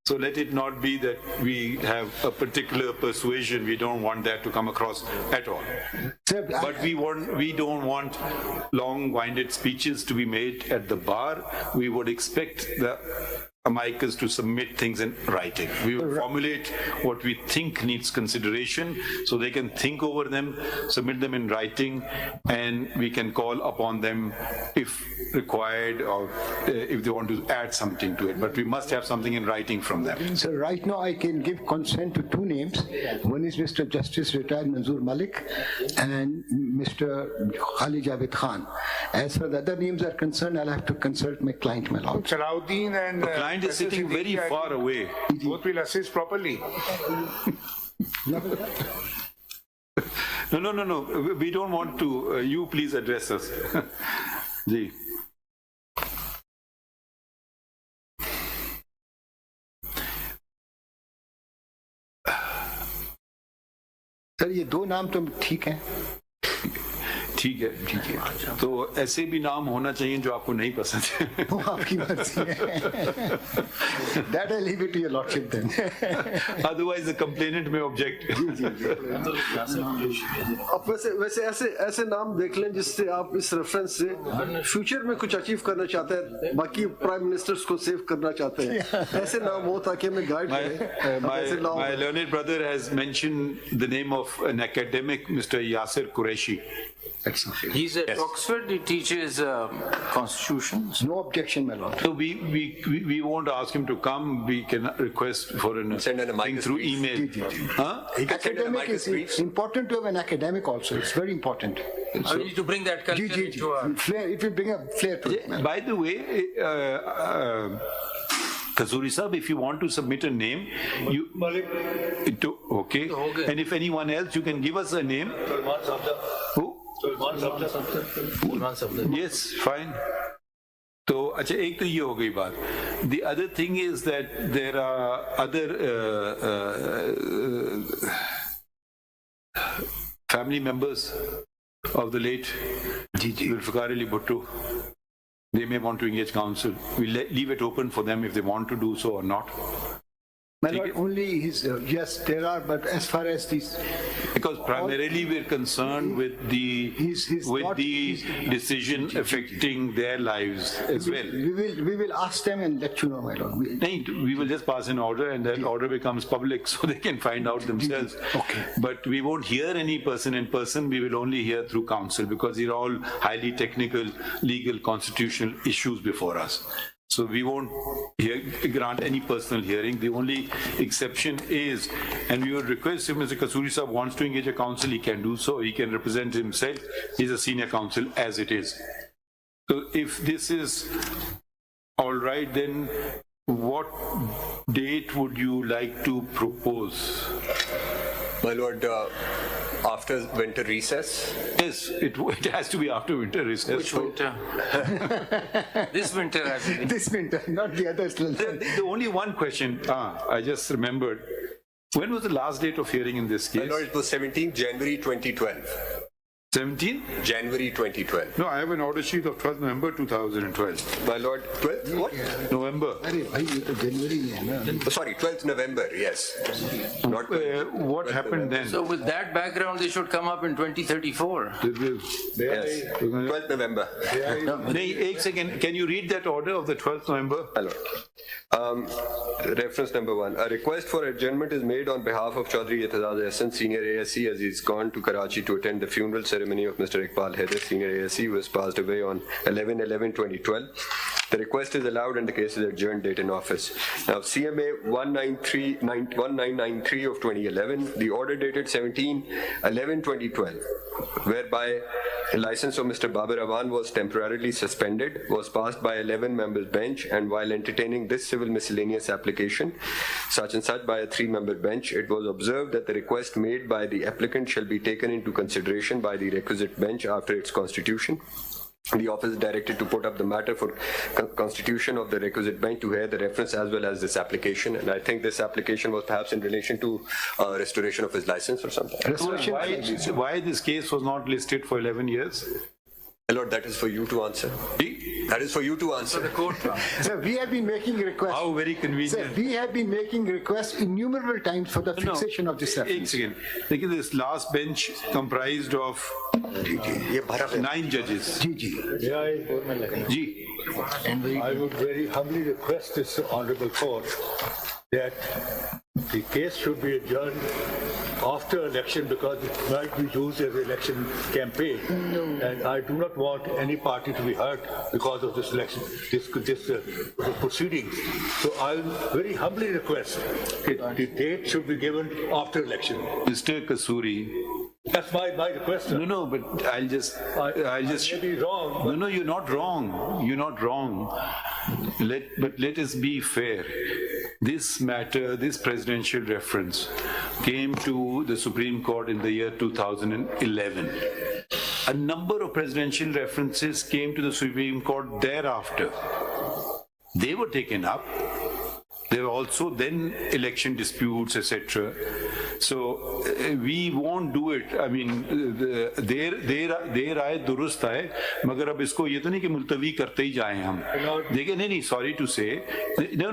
So let it not be that we have a particular persuasion. We don't want that to come across at all. Sir, but we don't want long-winded speeches to be made at the bar. We would expect the amicus to submit things in writing. We will formulate what we think needs consideration, so they can think over them, submit them in writing, and we can call upon them if required, or if they want to add something to it. But we must have something in writing from them. So right now I can give consent to two names. One is Mr. Justice Retired Manzoor Malik and Mr. Khalid Javed Khan. As far as the other names are concerned, I'll have to consult my client, my lord. Salahuddin and The client is sitting very far away. Both will assist properly. No. We don't want to. You please address us. Ji. Sir ये दो नाम तो ठीक हैं. ठीक है ठीक है, तो ऐसे भी नाम होना चाहिए जो आपको नहीं पसंद है. वो आपकी मर्जी है. That I leave it to your lordship then. Otherwise the complainant may object. आप वैसे ऐसे नाम देख लें जिससे आप इस रेफरेंस से फ्यूचर में कुछ अचीव करना चाहते हैं, बाकी प्राइम मिनिस्टर्स को सेव करना चाहते हैं, ऐसे नाम हो ताकि हमें गाइड करें. My learned brother has mentioned the name of an academic, Mr. Yasir Qureshi. He's at Oxford, he teaches constitutions. No objection, my lord. So we won't ask him to come, we can request for Send an thing through email. Huh? Academic is important to have an academic also. It's very important. I need to bring that culture into our... Flair, it will bring a flair to it. By the way, Kazuri Sahab, if you want to submit a name, okay, and if anyone else, you can give us a name. Who? Yes, fine. तो अच्छा, एक तो ये हो गई बात. The other thing is that there are other family members of the late Zulfiqar Ali Bhutto. They may want to engage counsel. We'll leave it open for them if they want to do so or not. My lord, only his, yes, there are, but as far as these... Because primarily we're concerned with the decision affecting their lives as well. We will ask them and let you know, my lord. We will just pass an order and that order becomes public so they can find out themselves. Okay. But we won't hear any person in person, we will only hear through counsel because these are all highly technical, legal, constitutional issues before us. So we won't grant any personal hearing. The only exception is, and we would request if Mr. Kasuri Sahab wants to engage a counsel, he can do so. He can represent himself. He's a senior counsel as it is. So if this is all right, then what date would you like to propose? My lord, after winter recess? Yes, it has to be after winter recess. Which winter? This winter, I think. This winter, not the others. The only one question, I just remembered. When was the last date of hearing in this case? My lord, it was 17th January 2012. 17th? January 2012. No, I have an order sheet of 12th November 2012. My lord, 12th? What? November. Sorry, 12th November, yes. Not what happened then? So with that background, they should come up in 2034. Yes, 12th November. Ek second, can you read that order of the 12th November? Hello. Reference number 1. A request for adjournment is made on behalf of Chaudhry Itazaz Ahsan, Senior ASC, as he's gone to Karachi to attend the funeral ceremony of Mr. Iqbal Haider, Senior ASC, who was passed away on 11/11/2012. The request is allowed and the case is adjourned, date in office. Now, CMA 1993 of 2011, the order dated 17/11/2012, whereby the license of Mr. Babar Awan was temporarily suspended, was passed by 11 members bench, and while entertaining this civil miscellaneous application, such and such by a 3-member bench, it was observed that the request made by the applicant shall be taken into consideration by the requisite bench after its constitution. The office is directed to put up the matter for constitution of the requisite bench to hear the reference as well as this application. And I think this application was perhaps in relation to restoration of his license or something. Why this case was not listed for 11 years? My lord, that is for you to answer. That is for you to answer. The court. Sir, we have been making requests. How very convenient. Sir, we have been making requests innumerable times for the fixation of this reference. Ek second. Look, this last bench comprised of 9 judges. I would very humbly request this honorable court that the case should be adjourned after election because it might be used as an election campaign. And I do not want any party to be hurt because of this election, this proceedings. So I very humbly request that the date should be given after election. Mr. Kasuri. That's my request. Sir. No, but I'll just. I may be wrong. No, you're not wrong. You're not wrong. But let us be fair. This matter, this presidential reference, came to the Supreme Court in the year 2011. A number of presidential references came to the Supreme Court thereafter. They were taken up. There were also then election disputes, etc. So we won't do it. I mean, देर आए दुरुस्त आए, मगर अब इसको ये तो नहीं कि मुलतवी करते ही जाएं हम. देखिए नहीं, sorry to say, no.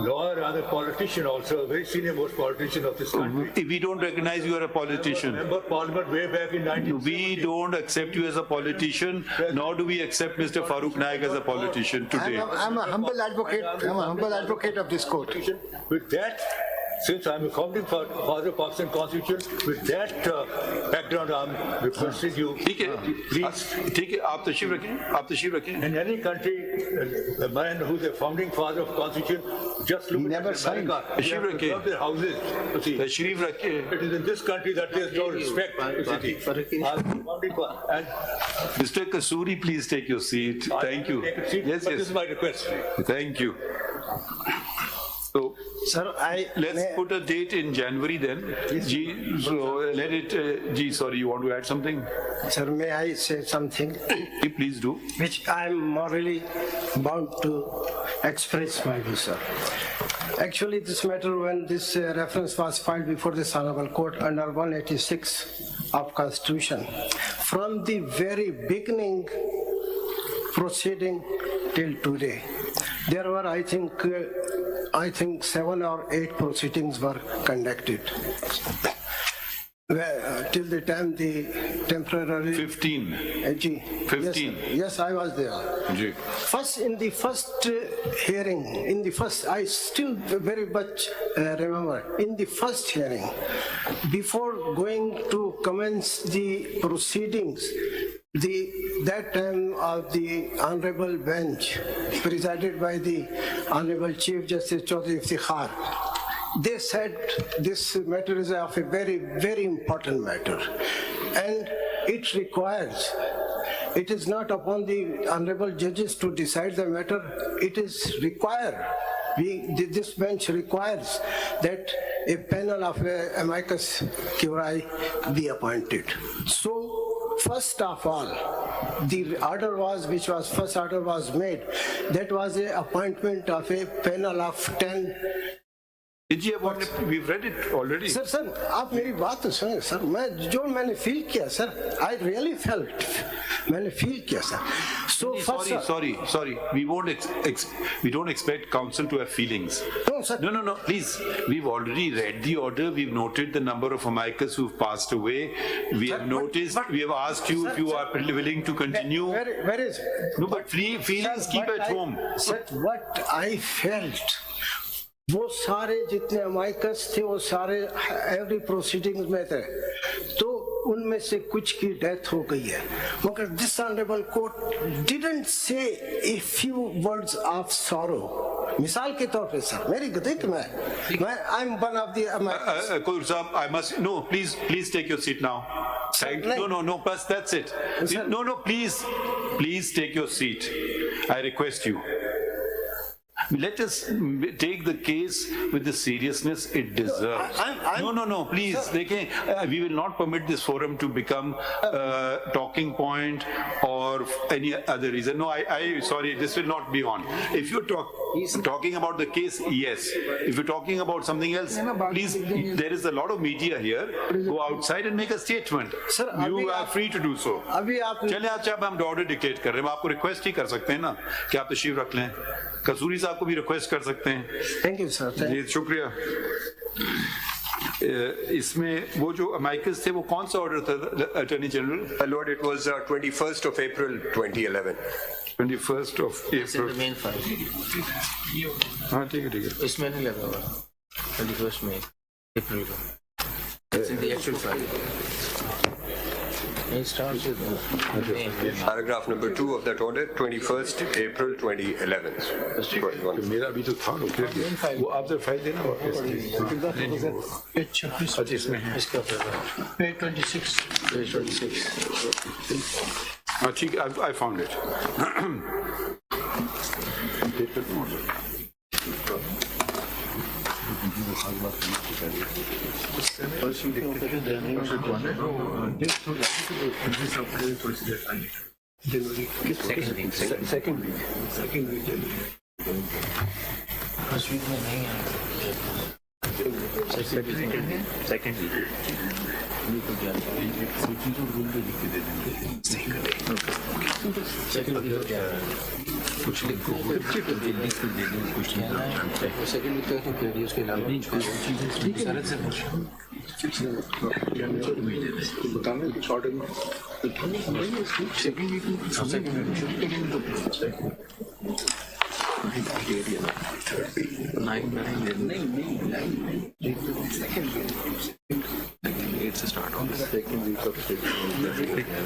Lawyer and a politician also, a very senior most politician of this country. We don't recognize you as a politician. Member of Parliament way back in 1960. We don't accept you as a politician, nor do we accept Mr. Farooq Naik as a politician today. I'm a humble advocate. I'm a humble advocate of this court. With that, since I'm a founding father of Pakistan Constitution, with that background, I'm requesting you, ठीक है, please. ठीक है, आप तशरीफ रखें. In any country, a man who's a founding father of Constitution, just look Never at signed. America. They have to Tashreef love their houses. You see. तशरीफ रखें. It is in this country that there's no respect. You see. And Mr. Kasuri, please take your seat. Thank you. take a seat, Yes, but this yes. is my request. Thank you. So Sir, let's put a date in January then. Ji, so let it. Ji, sorry, you want to add something? Sir, may I say something Please do. which I am morally bound to express my view, sir. Actually, this matter, when this reference was filed before this honorable court under 186 of Constitution, from the very beginning proceeding till today, there were, I think 7 or 8 proceedings were conducted. Till the time the temporary 15. 15. Yes, I was there. Ji. In the first hearing, I still very much remember, in the first hearing, before going to commence the proceedings, that time of the Honorable Bench, presided by the Honorable Chief Justice Zulfiqar, they said this matter is of a very, very important matter, and it is not upon the honorable judges to decide the matter. It is required. This bench requires that a panel of amicus curiae be appointed. So, first of all, the order first order was made. That was a appointment of a panel of 10. We've read it already. Sir आप मेरी बात तो सुने sir. मैंने feel किया sir, I really felt, मैंने feel किया sir. So Sorry. We don't expect counsel to have feelings. No, sir. No. Please, we've already read the order. We've noted the number of amicus who've passed away. We have noticed. We have asked you if you are willing to continue. Where is it? No, but feelings keep at home. Sir, what I felt, वो सारे जितने amicus थे वो सारे every proceedings में थे, तो उनमें से कुछ की डेथ हो गई है, मगर this honourable court didn't say a few words of sorrow. मिसाल के तौर पे सर, मेरी गदिक में I am one of the Kodur Sahab, I must, no, please take your seat now. No, plus that's it. No, please take your seat. I request you. Let us take the case with the seriousness it deserves. No, please. We will not permit this forum to become a talking point or any other reason. No, sorry, this will not be on. If you're talking about the case, yes. If you're talking about something else, please, there is a lot of media here. Go outside and make a statement. Sir, you are free to do so. चलिए अच्छा, अब हम order dictate कर रहे हैं, आप आपको request ही कर सकते हैं ना कि आप तशरीफ रख लें. कसूरी साहब को भी रिक्वेस्ट कर सकते हैं. Thank you sir. जी शुक्रिया. इसमें वो जो अमाइकस थे वो कौन सा ऑर्डर था attorney general? Lord, it was 21st of April 2011. 21st of April. Main file. हाँ ठीक है. इसमें नहीं लगा हुआ 21st में अप्रैल को. It's in the actual file. It starts with Paragraph number 2 of that order, 21st April 2011. मेरा भी तो था वो आप जब फाइल देना वापस. अच्छा इसमें है. इसका Page 26. हाँ ठीक है, I found it. Second week. तस्वीर में नहीं है.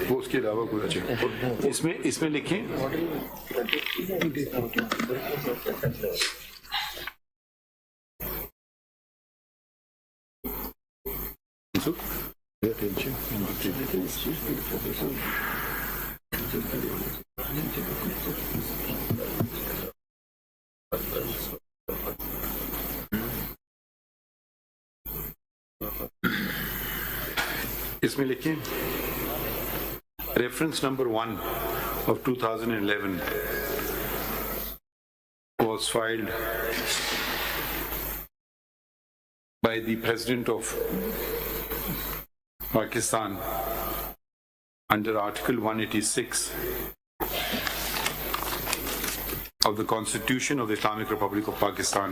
وہ اس کے علاوہ کوئی اچھا اس میں لکھیں اس میں لکھیں reference number 1 of 2011 was filed by the President of Pakistan under Article 186 of the Constitution of the Islamic Republic of Pakistan,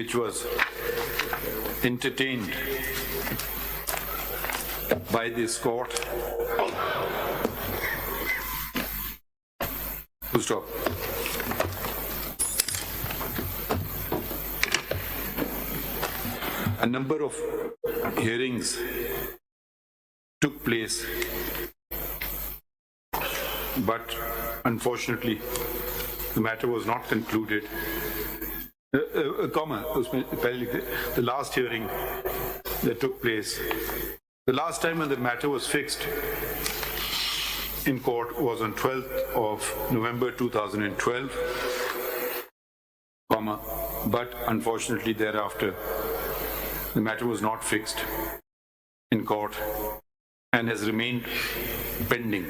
which was entertained by this court. Full stop. A number of hearings took place, but unfortunately the matter was not concluded. The last hearing that took place, the last time when the matter was fixed in court was on 12th of November 2012, but unfortunately thereafter the matter was not fixed in court and has remained pending.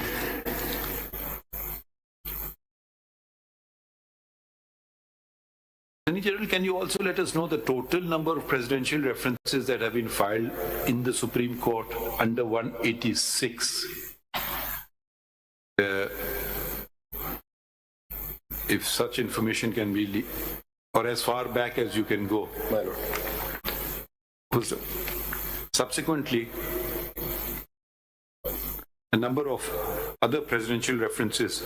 Attorney General, can you also let us know the total number of presidential references that have been filed in the Supreme Court under 186? If such information can be, or as far back as you can go. My Lord. Subsequently, a number of other presidential references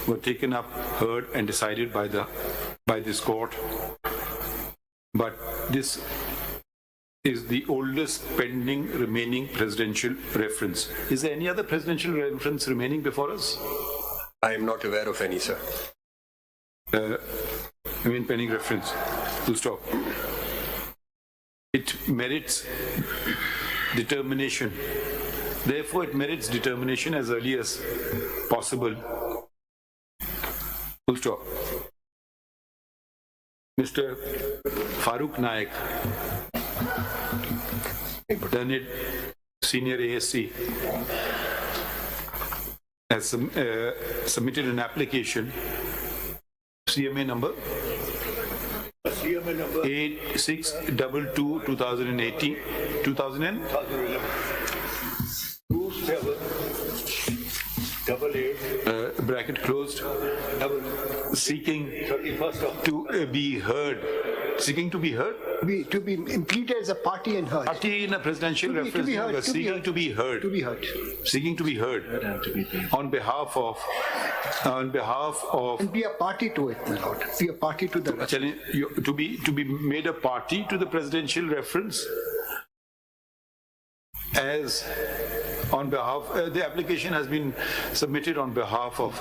were taken up, heard, and decided by this court. But this is the oldest pending remaining presidential reference. Is there any other presidential reference remaining before us? I am not aware of any, sir. Pending reference. Full stop. It merits determination. Therefore, it merits determination as early as possible. Full stop. Mr. Farooq Naik, learned senior ASC, has submitted an application, CMA number 8622 2018 2011 bracket closed, seeking to be heard. Seeking to be heard? To be implemented as a party and heard. Party in a presidential reference. Seeking to be heard. To be heard. Seeking to be heard. On behalf of. And be a party to it, my lord. Be a party to the reference. To be made a party to the presidential reference as on behalf, the application has been submitted on behalf of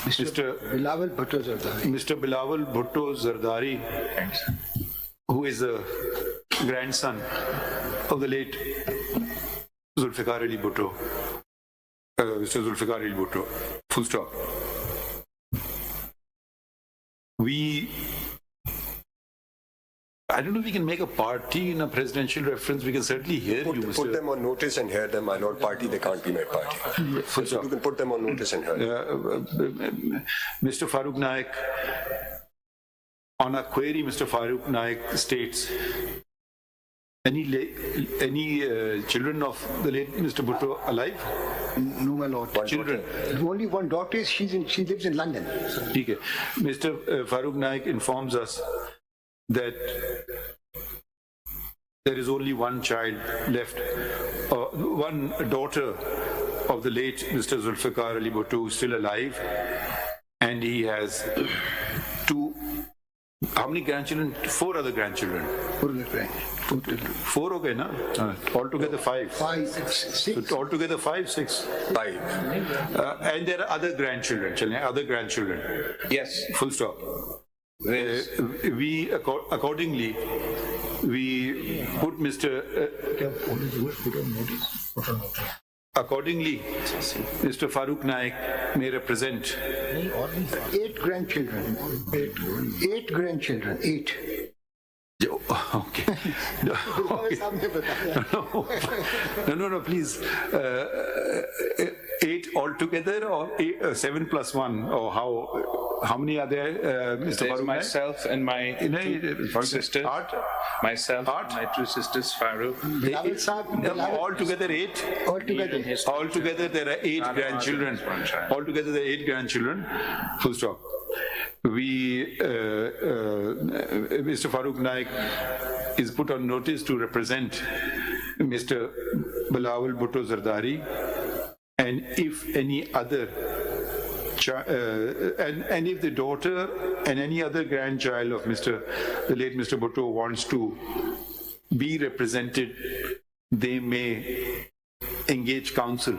Mr. Bilawal Bhutto Zardari. Mr. Bilawal Bhutto Zardari, who is the grandson of the late Zulfiqar Ali Bhutto. Mr. Zulfikar Ali Bhutto. Full stop. I don't know if we can make a party in a presidential reference. We can certainly hear you, Mr. Put them on notice and hear them. My lord, party, they can't be made party. Full stop. You can put them on notice and hear them. Mr. Farooq Naik, On a query, Mr. Farooq Naik states, any children of the late Mr. Bhutto alive? No, my lord. Children. Only one daughter is, she lives in London. Okay. Mr. Farooq Naik informs us that there is only one child left, one daughter of the late Mr. Zulfiqar Ali Bhutto who is still alive, and he has two, how many grandchildren? 4 other grandchildren. 4 okay, na? Altogether 5. 5, 6. So altogether 5, 6. 5. And there are other grandchildren. Other grandchildren. Yes. Full stop. We accordingly we put Mr. Accordingly, Mr. Farooq Naik may represent 8 grandchildren. 8 grandchildren. 8. Okay. No, please. 8 altogether, or 7 plus 1, or how many are there, Mr. There's myself and my two sisters. Myself, my 2 sisters, Farooq. Altogether 8. Altogether there are 8 grandchildren. Altogether there are 8 grandchildren. Full stop. Mr. Farooq Naik is put on notice to represent Mr. Bilawal Bhutto Zardari, and if any other and if the daughter and any other grandchild of the late Mr. Bhutto wants to be represented, they may engage counsel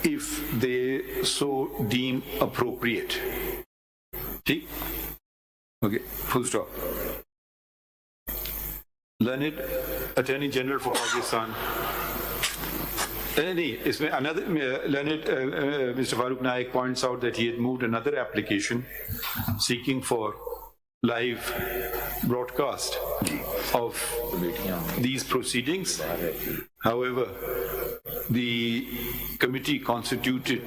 if they so deem appropriate. See? Okay, full stop. Learned Attorney General for Pakistan. Another learned Mr. Farooq Naik points out that he had moved another application seeking for live broadcast of these proceedings. However, the committee constituted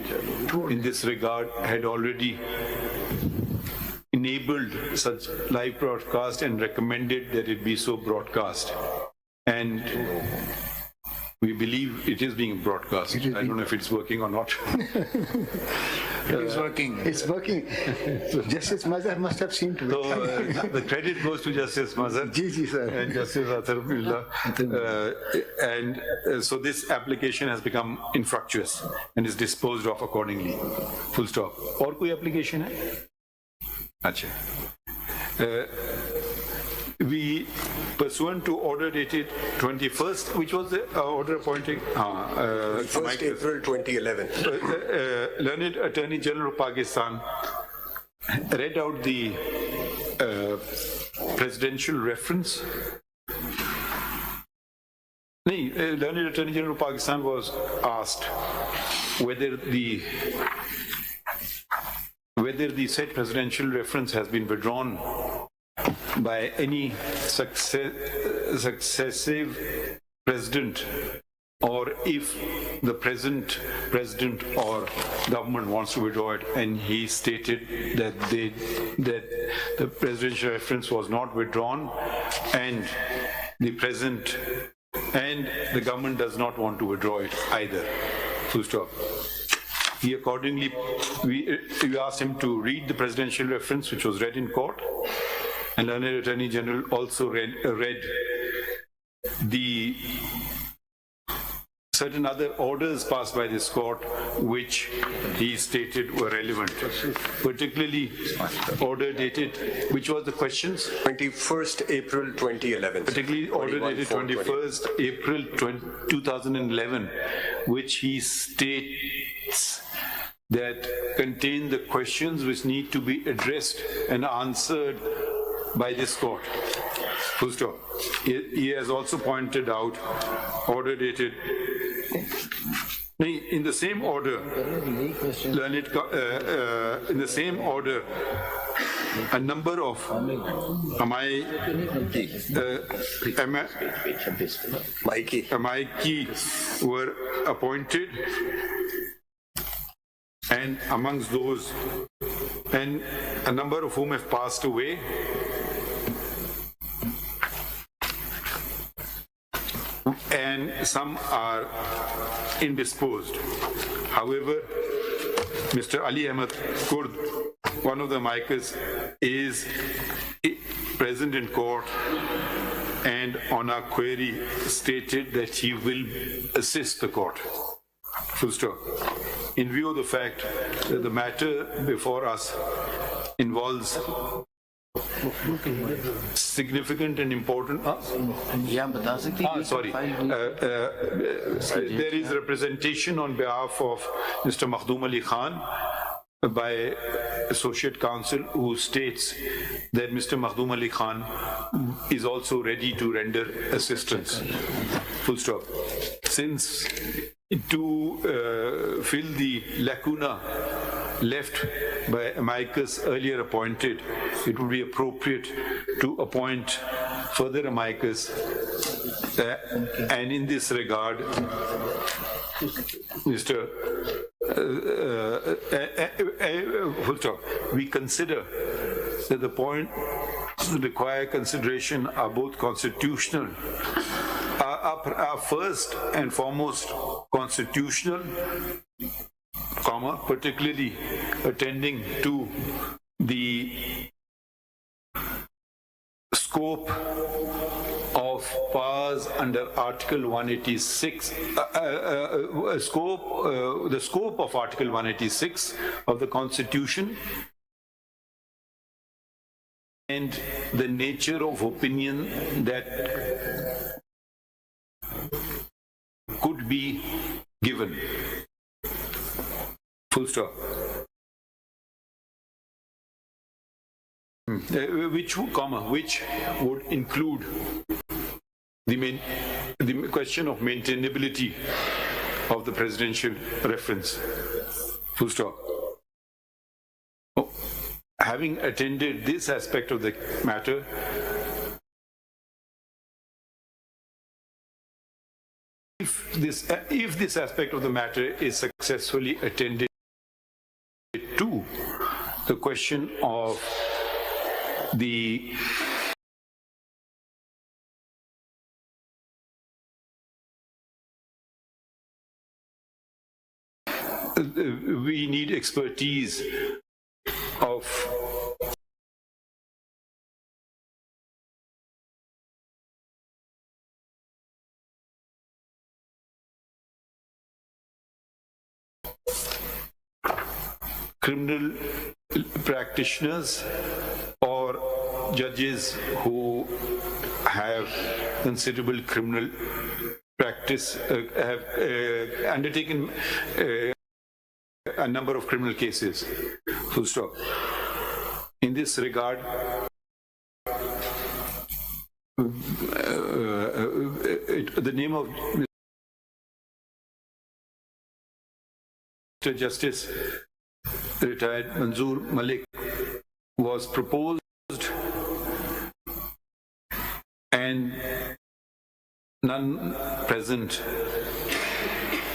in this regard had already enabled such live broadcast and recommended that it be so broadcast. And we believe it is being broadcast. I don't know if it's working or not. It is working. It's working. Justice Mazhar must have seen to it. So the credit goes to Justice Mazhar and Justice Atharullah. And so this application has become infructuous and is disposed of accordingly. Full stop. Or koi application hai? Achha. We, pursuant to order dated 21st, which was the order appointing 1st April 2011. Learned Attorney General of Pakistan read out the presidential reference. Learned Attorney General of Pakistan was asked whether the said presidential reference has been withdrawn by any successive president, or if the present president or government wants to withdraw it, and he stated that the presidential reference was not withdrawn, and the president and the government does not want to withdraw it either. Full stop. He accordingly, we asked him to read the presidential reference, which was read in court. And Learned Attorney General also read the certain other orders passed by this court, which he stated were relevant, particularly order dated, which was the questions? 21st April 2011. Particularly order dated 21st April 2011, which he states that contain the questions which need to be addressed and answered by this court. Full stop. He has also pointed out order dated in the same order, in the same order, a number of Amaiki were appointed, and amongst those and a number of whom have passed away. And some are indisposed. However, Mr. Ali Ahmed Kurd, one of the amicus, is present in court and on our query stated that he will assist the court. Full stop. In view of the fact that the matter before us involves significant and important. There is representation on behalf of Mr. Makhdum Ali Khan by Associate Counsel who states that Mr. Makhdum Ali Khan is also ready to render assistance. Full stop. Since to fill the lacuna left by amicus earlier appointed, it would be appropriate to appoint further amicus, and in this regard, Mr. We consider that the points that require consideration are both constitutional, are first and foremost constitutional, particularly attending to the scope of powers under Article 186, the scope of Article 186 of the Constitution, and the nature of opinion that could be given. Full stop. Which would include the question of maintainability of the presidential reference. Full stop. Having attended this aspect of the matter, if this aspect of the matter is successfully attended to, the question of the we need expertise of criminal practitioners or judges who have considerable criminal practice, have undertaken a number of criminal cases. Full stop. In this regard, the name of Mr. Justice retired Manzoor Malik was proposed, and none present,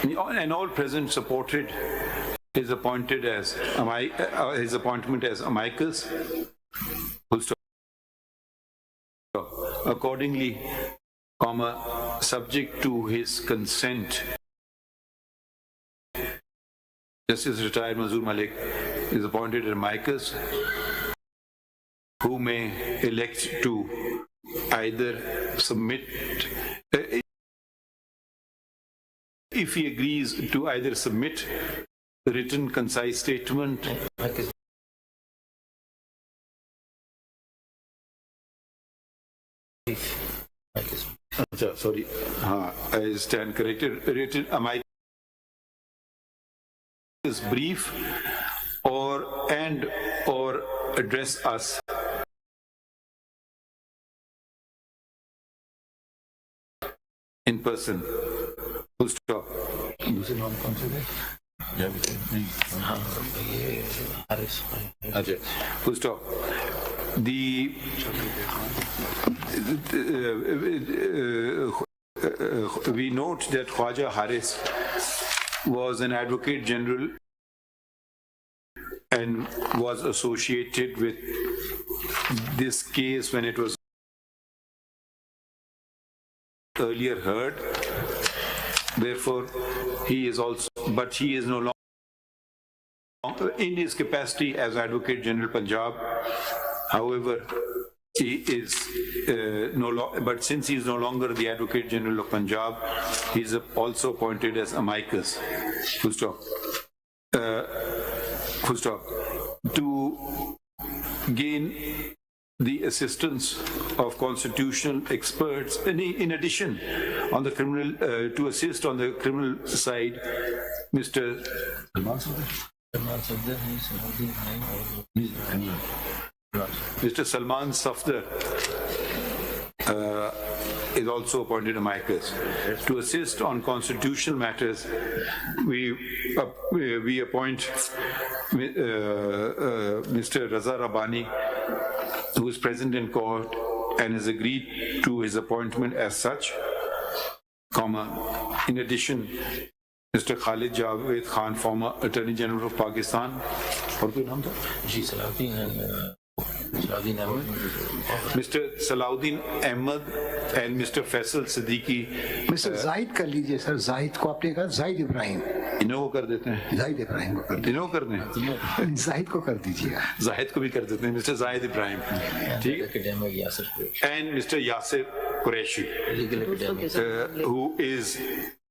and all present supported his appointment as amicus. Accordingly, subject to his consent, Justice retired Manzoor Malik is appointed as amicus, who may elect to either submit, if he agrees to either submit the written concise statement I stand corrected, written amicus brief or address us in person. Full stop. Full stop. We note that Khwaja Haris was an advocate general and was associated with this case when it was earlier heard. Therefore, he is also, but he is no longer in his capacity as Advocate General Punjab. However, he is but since he is no longer the Advocate General of Punjab, he is also appointed as amicus. Full stop. Full stop. To gain the assistance of constitutional experts, in addition, on the criminal, to assist on the criminal side, Mr. Salman Safdar is also appointed amicus. To assist on constitutional matters, we appoint Mr. Raza Rabbani, who is present in court and has agreed to his appointment as such, in addition, Mr. Khalid Javed Khan, former Attorney General of Pakistan. What was the name? Mr. Salahuddin Ahmed and Mr. Faisal Siddiqui. Mr. Zahid कर लीजिए sir, Zahid को आपने कहा, जाहिद इब्राहिम इन्हों को कर देते हैं, जाहिद इब्राहिम को कर दीजिए, इन्हों कर दें, जाहिद को कर दीजिएगा, जाहिद को भी कर देते हैं, मिस्टर जाहिद इब्राहिम, ठीक है, and Mr. Yasir Qureshi, who is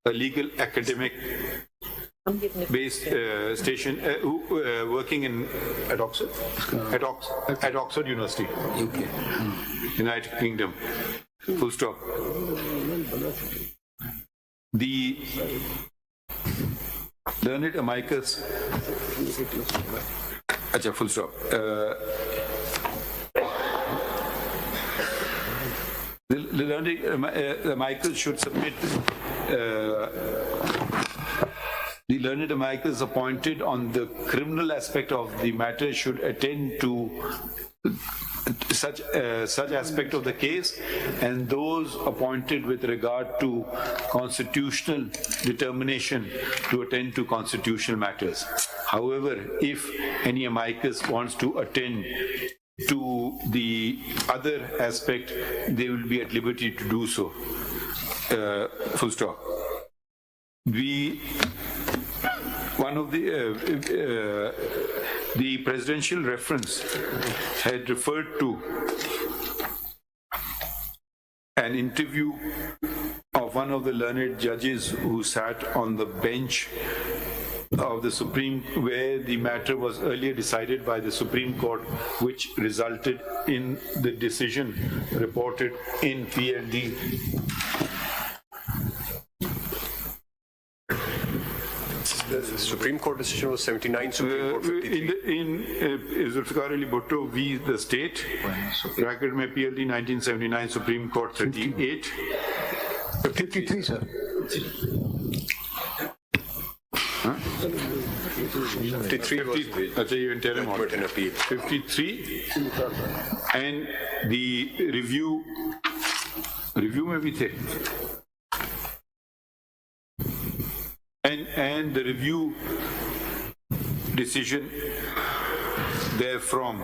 a legal academic based station working at Oxford University, UK, United Kingdom. Full stop. The learned amicus. Acha, full stop. The learned amicus should submit. The learned amicus appointed on the criminal aspect of the matter should attend to such aspect of the case, and those appointed with regard to constitutional determination to attend to constitutional matters. However, if any amicus wants to attend to the other aspect, they will be at liberty to do so. Full stop. One of the presidential reference had referred to an interview of one of the learned judges who sat on the bench of the Supreme, where the matter was earlier decided by the Supreme Court, which resulted in the decision reported in PLD. The Supreme Court decision was 79, Supreme Court 53. In Zulfiqar Ali Bhutto v. the State, bracket mein PLD 1979, Supreme Court 38. 53, sir. 53 was the interim order. 53, and the review mein bhi the. And the review decision therefrom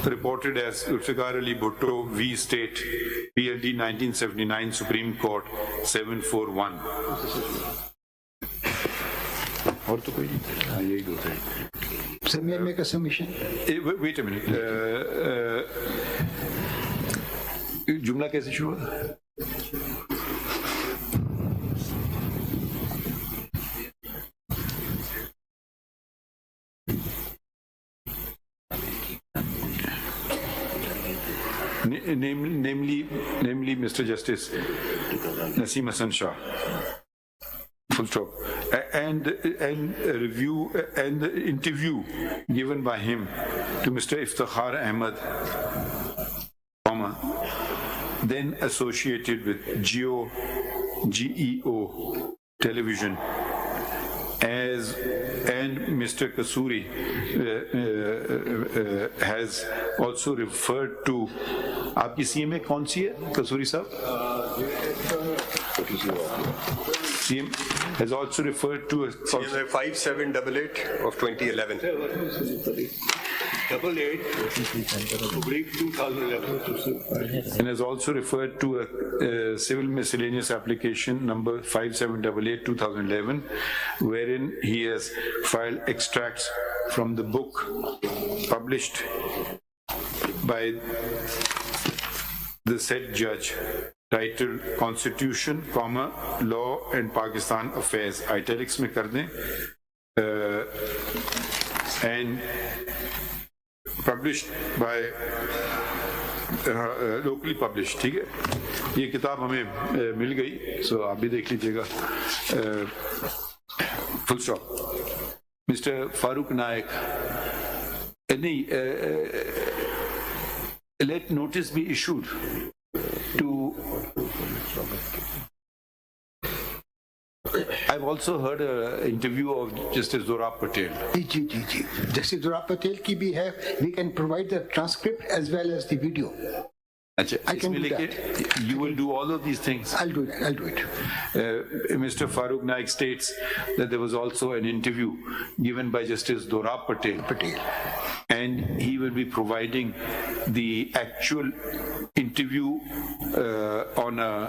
reported as Zulfiqar Ali Bhutto v. State, PLD 1979, Supreme Court 741. और तो कोई नहीं, हाँ यही दो थे. Sir, may I make a submission? Wait a minute. जुमला कैसे शुरू हुआ? Namely Mr. Justice Naseem Hassan Shah. Full stop. And a review and the interview given by him to Mr. Iftikhar Ahmed, then associated with GEO television, and Mr. Kasuri has also referred to. आपकी CMA कौन सी है, कसूरी साहब? CM has also referred to a CMA 5788 of 2011. 88/2011 and has also referred to a civil miscellaneous application number 5788/2011 wherein he has filed extracts from the book published by the said judge titled Constitution, Law and Pakistan Affairs. Italics में कर दें and published by locally published. ठीक है, ये किताब हमें मिल गई, so आप भी देख लीजिएगा. Full stop. Mr. Farooq Naik, let notice be issued to. I've also heard an interview of Justice Zorab Patel. Ji. Justice Zorab Patel की भी है. We can provide the transcript as well as the video. अच्छा, इसमें लेके you will do all of these things. I'll do it. Mr. Farooq Naik states that there was also an interview given by Justice Zorab Patel. And he will be providing the actual interview on a,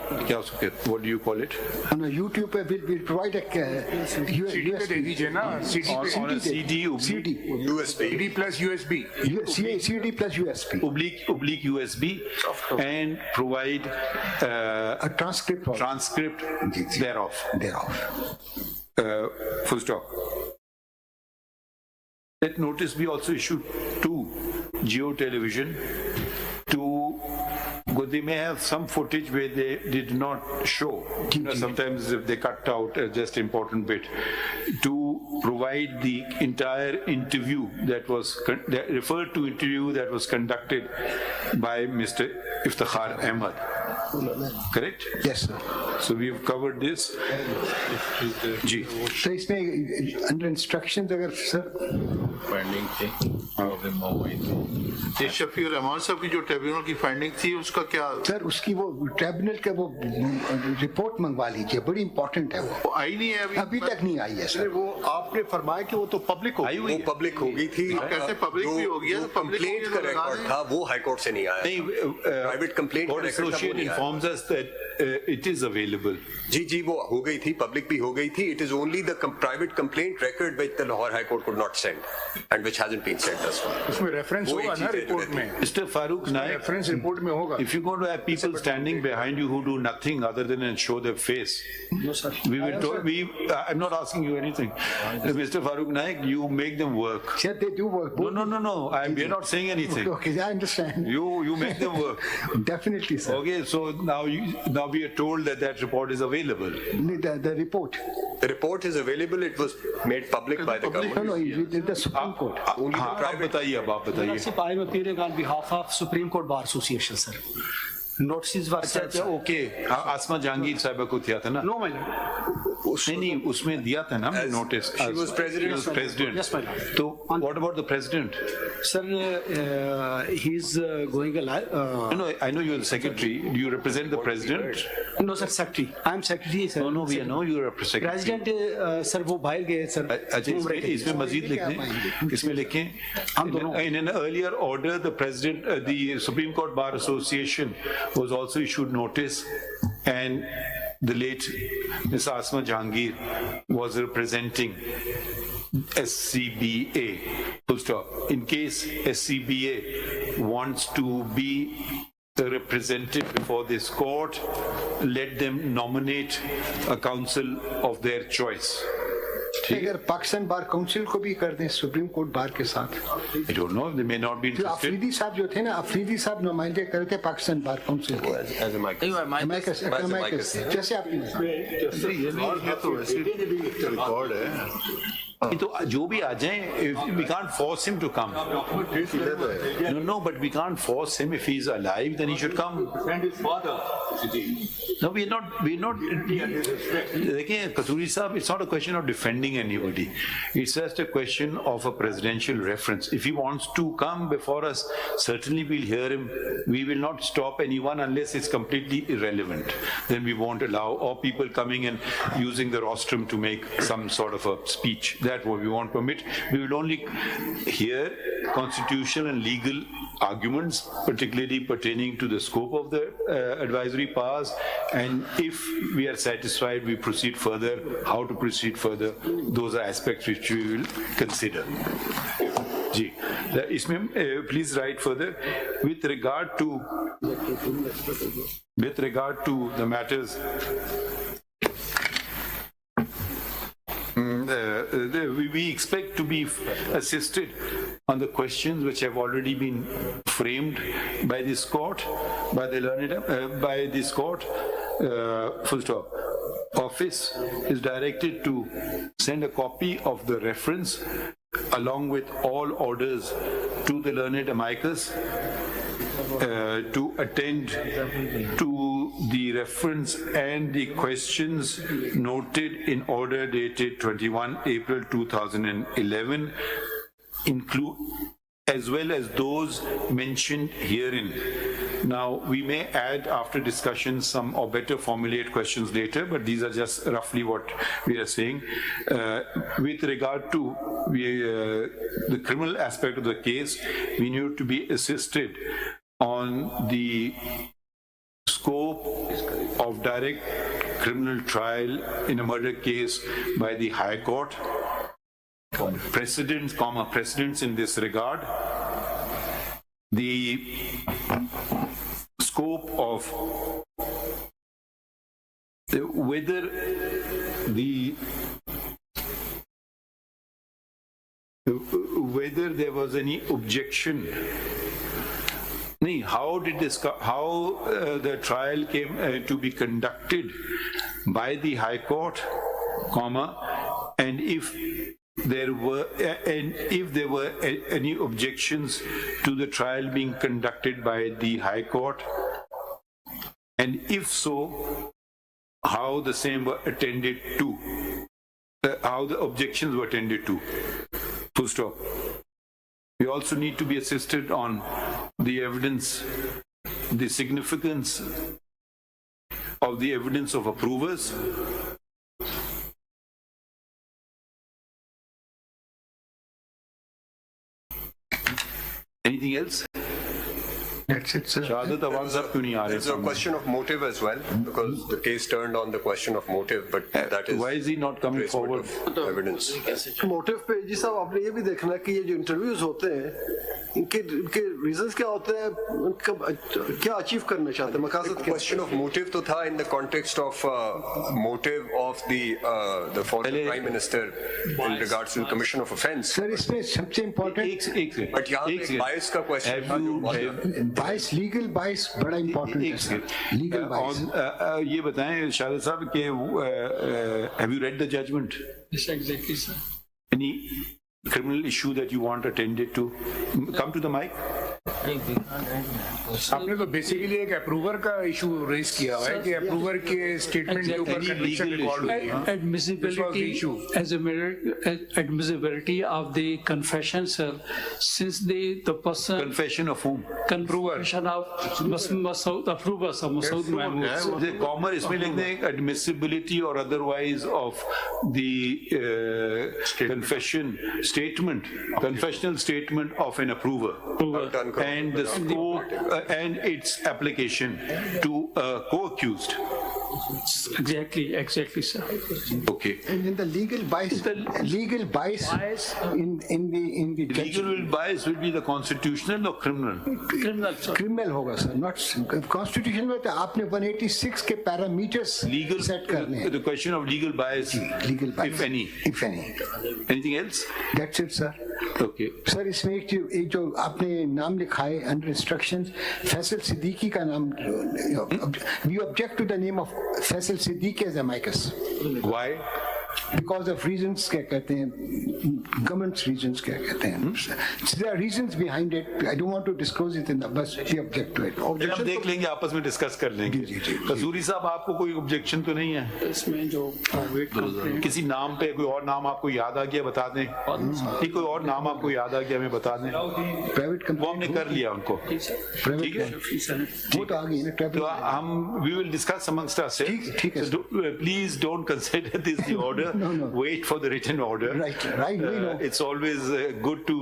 what do you call it? On a YouTube, we'll provide a CD plus USB. CD plus USB. Oblique USB. And provide a transcript thereof. Full stop. Let notice be also issued to Geo Television because they may have some footage where they did not show. Sometimes if they cut out just important bit to provide the entire interview that was referred to interview that was conducted by Mr. Iftikhar Ahmed. Correct? Yes, sir. So we have covered this. जी. So इसमें under instructions अगर sir finding थी शफीर रहमान साहब की जो tribunal की finding थी उसका क्या सर उसकी वो ट्रिब्यूनल का वो रिपोर्ट मंगवा लीजिए, बड़ी इंपॉर्टेंट है वो आई नहीं है अभी तक नहीं आई है सर. वो आपने फरमाया कि वो तो पब्लिक हो गई, वो पब्लिक हो गई थी. कैसे पब्लिक भी हो गया? कंप्लेंट का रिकॉर्ड था वो हाई कोर्ट से नहीं आया. प्राइवेट कंप्लेंट का record informs us that it is available. जी वो हो गई थी, पब्लिक भी हो गई थी. It is only the private complaint record which the Lahore High Court could not send and which hasn't been sent thus far. उसमें रेफरेंस होगा ना रिपोर्ट में. Mr. Farooq Naik, reference report में होगा. if you're going to have people standing behind you who do nothing other than show their face, no sir, I'm not asking you anything. Mr. Farooq Naik, you make them work. Sir, they do work. No. We're not saying anything. Okay, I understand. You make them work. Definitely, sir. Okay, so now we are told that report is available. The report. The report is available. It was made public by the government. No, the Supreme Court. Only the private. बताइए. I'm appearing on behalf of Supreme Court Bar Association, sir. Notices were sent. Okay. आसमा जहांगीर साहब को दिया था ना? No, my lord. नहीं उसमें दिया था ना notice. She was president. Yes, my lord. So what about the president? Sir, he's going alive. No, I know you're the secretary. Do you represent the president? No, sir, secretary. I'm secretary, sir. No, we know you're a secretary. President, sir, वो बाहर गए, sir. अच्छा इसमें मजीद लिख दें. इसमें लिखें. In an earlier order, the president, the Supreme Court Bar Association was also issued notice, and the late Ms. Asma Jahangir was representing SCBA. Full stop. In case SCBA wants to be represented before this court, let them nominate a counsel of their choice. अगर Pakistan bar council को भी कर दें supreme court bar के साथ. I don't know, they may not be interested. Afridi साहब जो थे ना, अफरीदी साहब नुमाइंदे करते पाकिस्तान बार काउंसिल के. जैसे आप रिकॉर्ड है तो जो भी आ जाए, we can't force him to come. No, but we can't force him. If he's alive, then he should come. And his father. No, we're not. Dekhiye, Kasuri Sahab, it's not a question of defending anybody. It's just a question of a presidential reference. If he wants to come before us, certainly we'll hear him. We will not stop anyone unless it's completely irrelevant. Then we won't allow, or people coming and using the rostrum to make some sort of a speech. That what we won't permit. We will only hear constitutional and legal arguments, particularly pertaining to the scope of the advisory powers, and if we are satisfied, we proceed further. How to proceed further, those are aspects which we will consider. Ji, isme please write further with regard to the matters. We expect to be assisted on the questions which have already been framed by this court, by the learned, by this court. Full stop. Office is directed to send a copy of the reference along with all orders to the learned amicus to attend to the reference and the questions noted in order dated 21 April 2011, as well as those mentioned herein. Now, we may add after discussion some or better formulate questions later, but these are just roughly what we are saying. With regard to the criminal aspect of the case, we need to be assisted on the scope of direct criminal trial in a murder case by the High Court, precedents in this regard, the scope of whether there was any objection. How the trial came to be conducted by the High Court, and if there were any objections to the trial being conducted by the High Court, and if so, how the same were attended to, how the objections were attended to. Full stop. We also need to be assisted on the evidence, the significance of the evidence of approvers. Anything else? That's it, sir. There's a question of motive as well, because the case turned on the question of motive, but that is... Why is he not coming forward? Evidence. Motive पे जी साहब आपने ये भी देखना कि ये जो interviews होते हैं इनके रीजंस क्या होते हैं, उनका क्या अचीव करना चाहते हैं, मकसद क्या? Question of motive तो था in the context of motive of the former Prime Minister in regards to the commission of offence. Sir, इसमें सबसे important but यहाँ पे bias का question था. Bias, legal bias बड़ा important है sir. Legal bias. ये बताएं शाहिद साहब कि have you read the judgment? Yes, exactly, sir. Any criminal issue that you want attended to? Come to the mic. आपने तो बेसिकली एक अप्रूवर का इशू रेज किया है कि अप्रूवर के स्टेटमेंट के ऊपर कन्विक्शन रिकॉर्ड हुई है. Admissibility of the confession, sir, since the person confession of whom? Confession of Masood approver, Masood Mahmood. The comma इसमें लिख दें admissibility or otherwise of the confessional statement of an approver. And the scope and its application to a co-accused. Exactly, sir. Okay. And in the legal bias in the legal bias will be the constitutional or criminal? Criminal होगा sir, not constitutional में तो आपने 186 के parameters legal set करने हैं. The question of legal bias, if any. Anything else? That's it, sir. Okay. Sir, इसमें एक जो आपने नाम लिखा है under instructions, फैसल सिद्दीकी का नाम. We object to the name of Faisal Siddiqui as amicus. Why? because of reasons क्या कहते हैं, government's reasons क्या कहते हैं. There are reasons behind it. I don't want to disclose it in the bus. We object to it. हम देख लेंगे, आपस में डिस्कस कर लेंगे. कसूरी साहब, आपको कोई ऑब्जेक्शन तो नहीं है इसमें जो किसी नाम पे? कोई और नाम आपको याद आ गया बता दें. नहीं, कोई और नाम आपको याद आ गया हमें बता दें. प्राइवेट कंपनी वो हमने कर लिया उनको. ठीक है, वो तो आ गई ना. तो हम we will discuss amongst ourselves. ठीक है. Please don't consider this the order. Wait for the written order. Right. We know. It's always good to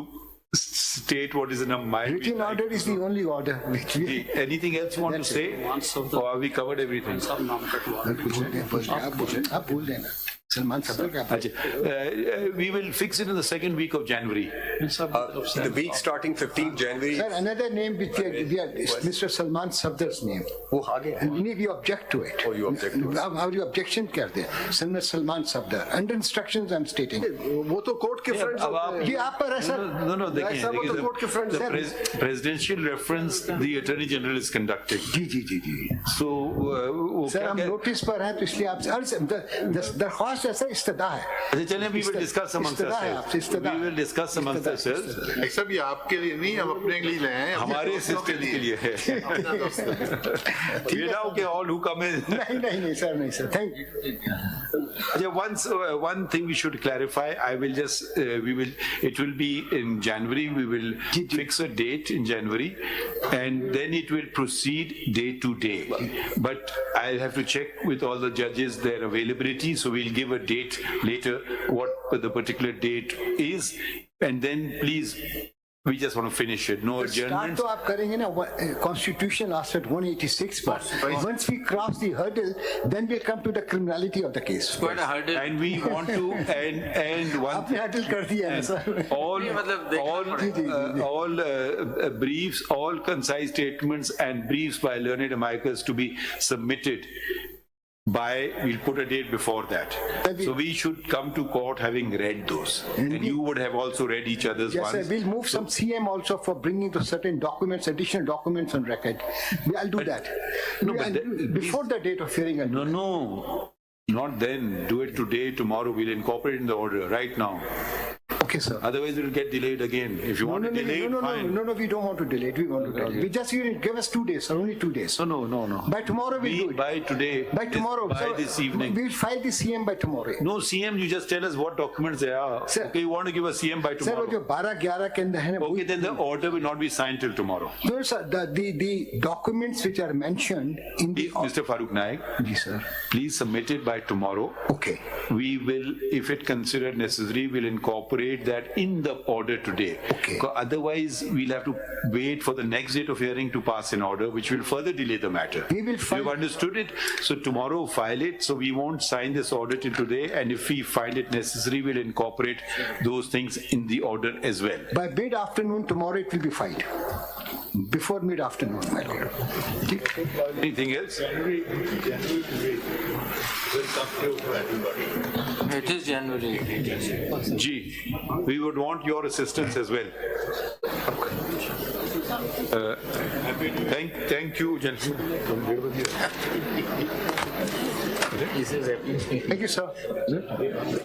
state what is in our mind. Written order is the only order. Anything else you want to say? Or have we covered everything? आप बोल देना. Salman Sabda ka. We will fix it in the second week of January. The week starting 15th January. Sir, another name which we are Mr. Salman Sabda's name. वो आ गया. We object to it. Oh, you object to it. How do you objection करते हैं? Senator Salman Sabda. Under instructions I'm stating. वो तो court के friends होते हैं. ये आप पर है सर. No, देखिए, वो तो कोर्ट के फ्रेंड्स हैं. the presidential reference the Attorney General is conducting. जी. So सर हम नोटिस पर हैं तो इसलिए आपसे दरख्वास्त ऐसा इस्तदा है. अच्छा, चलें, we will discuss amongst ourselves. We will discuss amongst ourselves. सब ये आपके लिए नहीं, हम अपने लिए ले आए हैं. हमारे असिस्टेंट के लिए है. You know, all who come in. नहीं sir. Thank you. One thing we should clarify. It will be in January. We will fix a date in January, and then it will proceed day to day. But I'll have to check with all the judges their availability. So we'll give a date later, what the particular date is, and then please. We just want to finish it. No adjournments. तो आप करेंगे ना. Constitution asks at 186. But once we cross the hurdle, then we'll come to the criminality of the case. Quite a hurdle. And we want to and one. आपने hurdle कर दिया है sir. All briefs, all concise statements and briefs by learned amicus to be submitted. We'll put a date before that. So we should come to court having read those. And you would have also read each other's ones. Yes, sir. We'll move some CM also for bringing the certain documents, additional documents on record. I'll do that. Before the date of hearing. No. Not then. Do it today, tomorrow. We'll incorporate it in the order right now. Okay, sir. Otherwise, it will get delayed again. If you want to delay it, fine. No, we don't want to delay it. We want to delay it. We just give us 2 days, sir. Only 2 days. No. By tomorrow, we'll do it. By today. By tomorrow. By this evening. We'll file the CM by tomorrow. No, CM, you just tell us what documents they are. Sir, okay, you want to give a CM by tomorrow. Sir, जो 12-11 के अंदर है ना. Okay, then the order will not be signed till tomorrow. No, sir. The documents which are mentioned in the. Mr. Farooq Naik. Yes, sir. Please submit it by tomorrow. Okay. We will, if it considered necessary, we'll incorporate that in the order today. Okay. Otherwise, we'll have to wait for the next date of hearing to pass an order, which will further delay the matter. We will file. You've understood it. So tomorrow, file it. So we won't sign this order till today. And if we find it necessary, we'll incorporate those things in the order as well. By mid-afternoon tomorrow, it will be filed. Before mid-afternoon, my lord. Anything else? It is January. G, we would want your assistance as well. Thank you, gentlemen. Thank you, sir.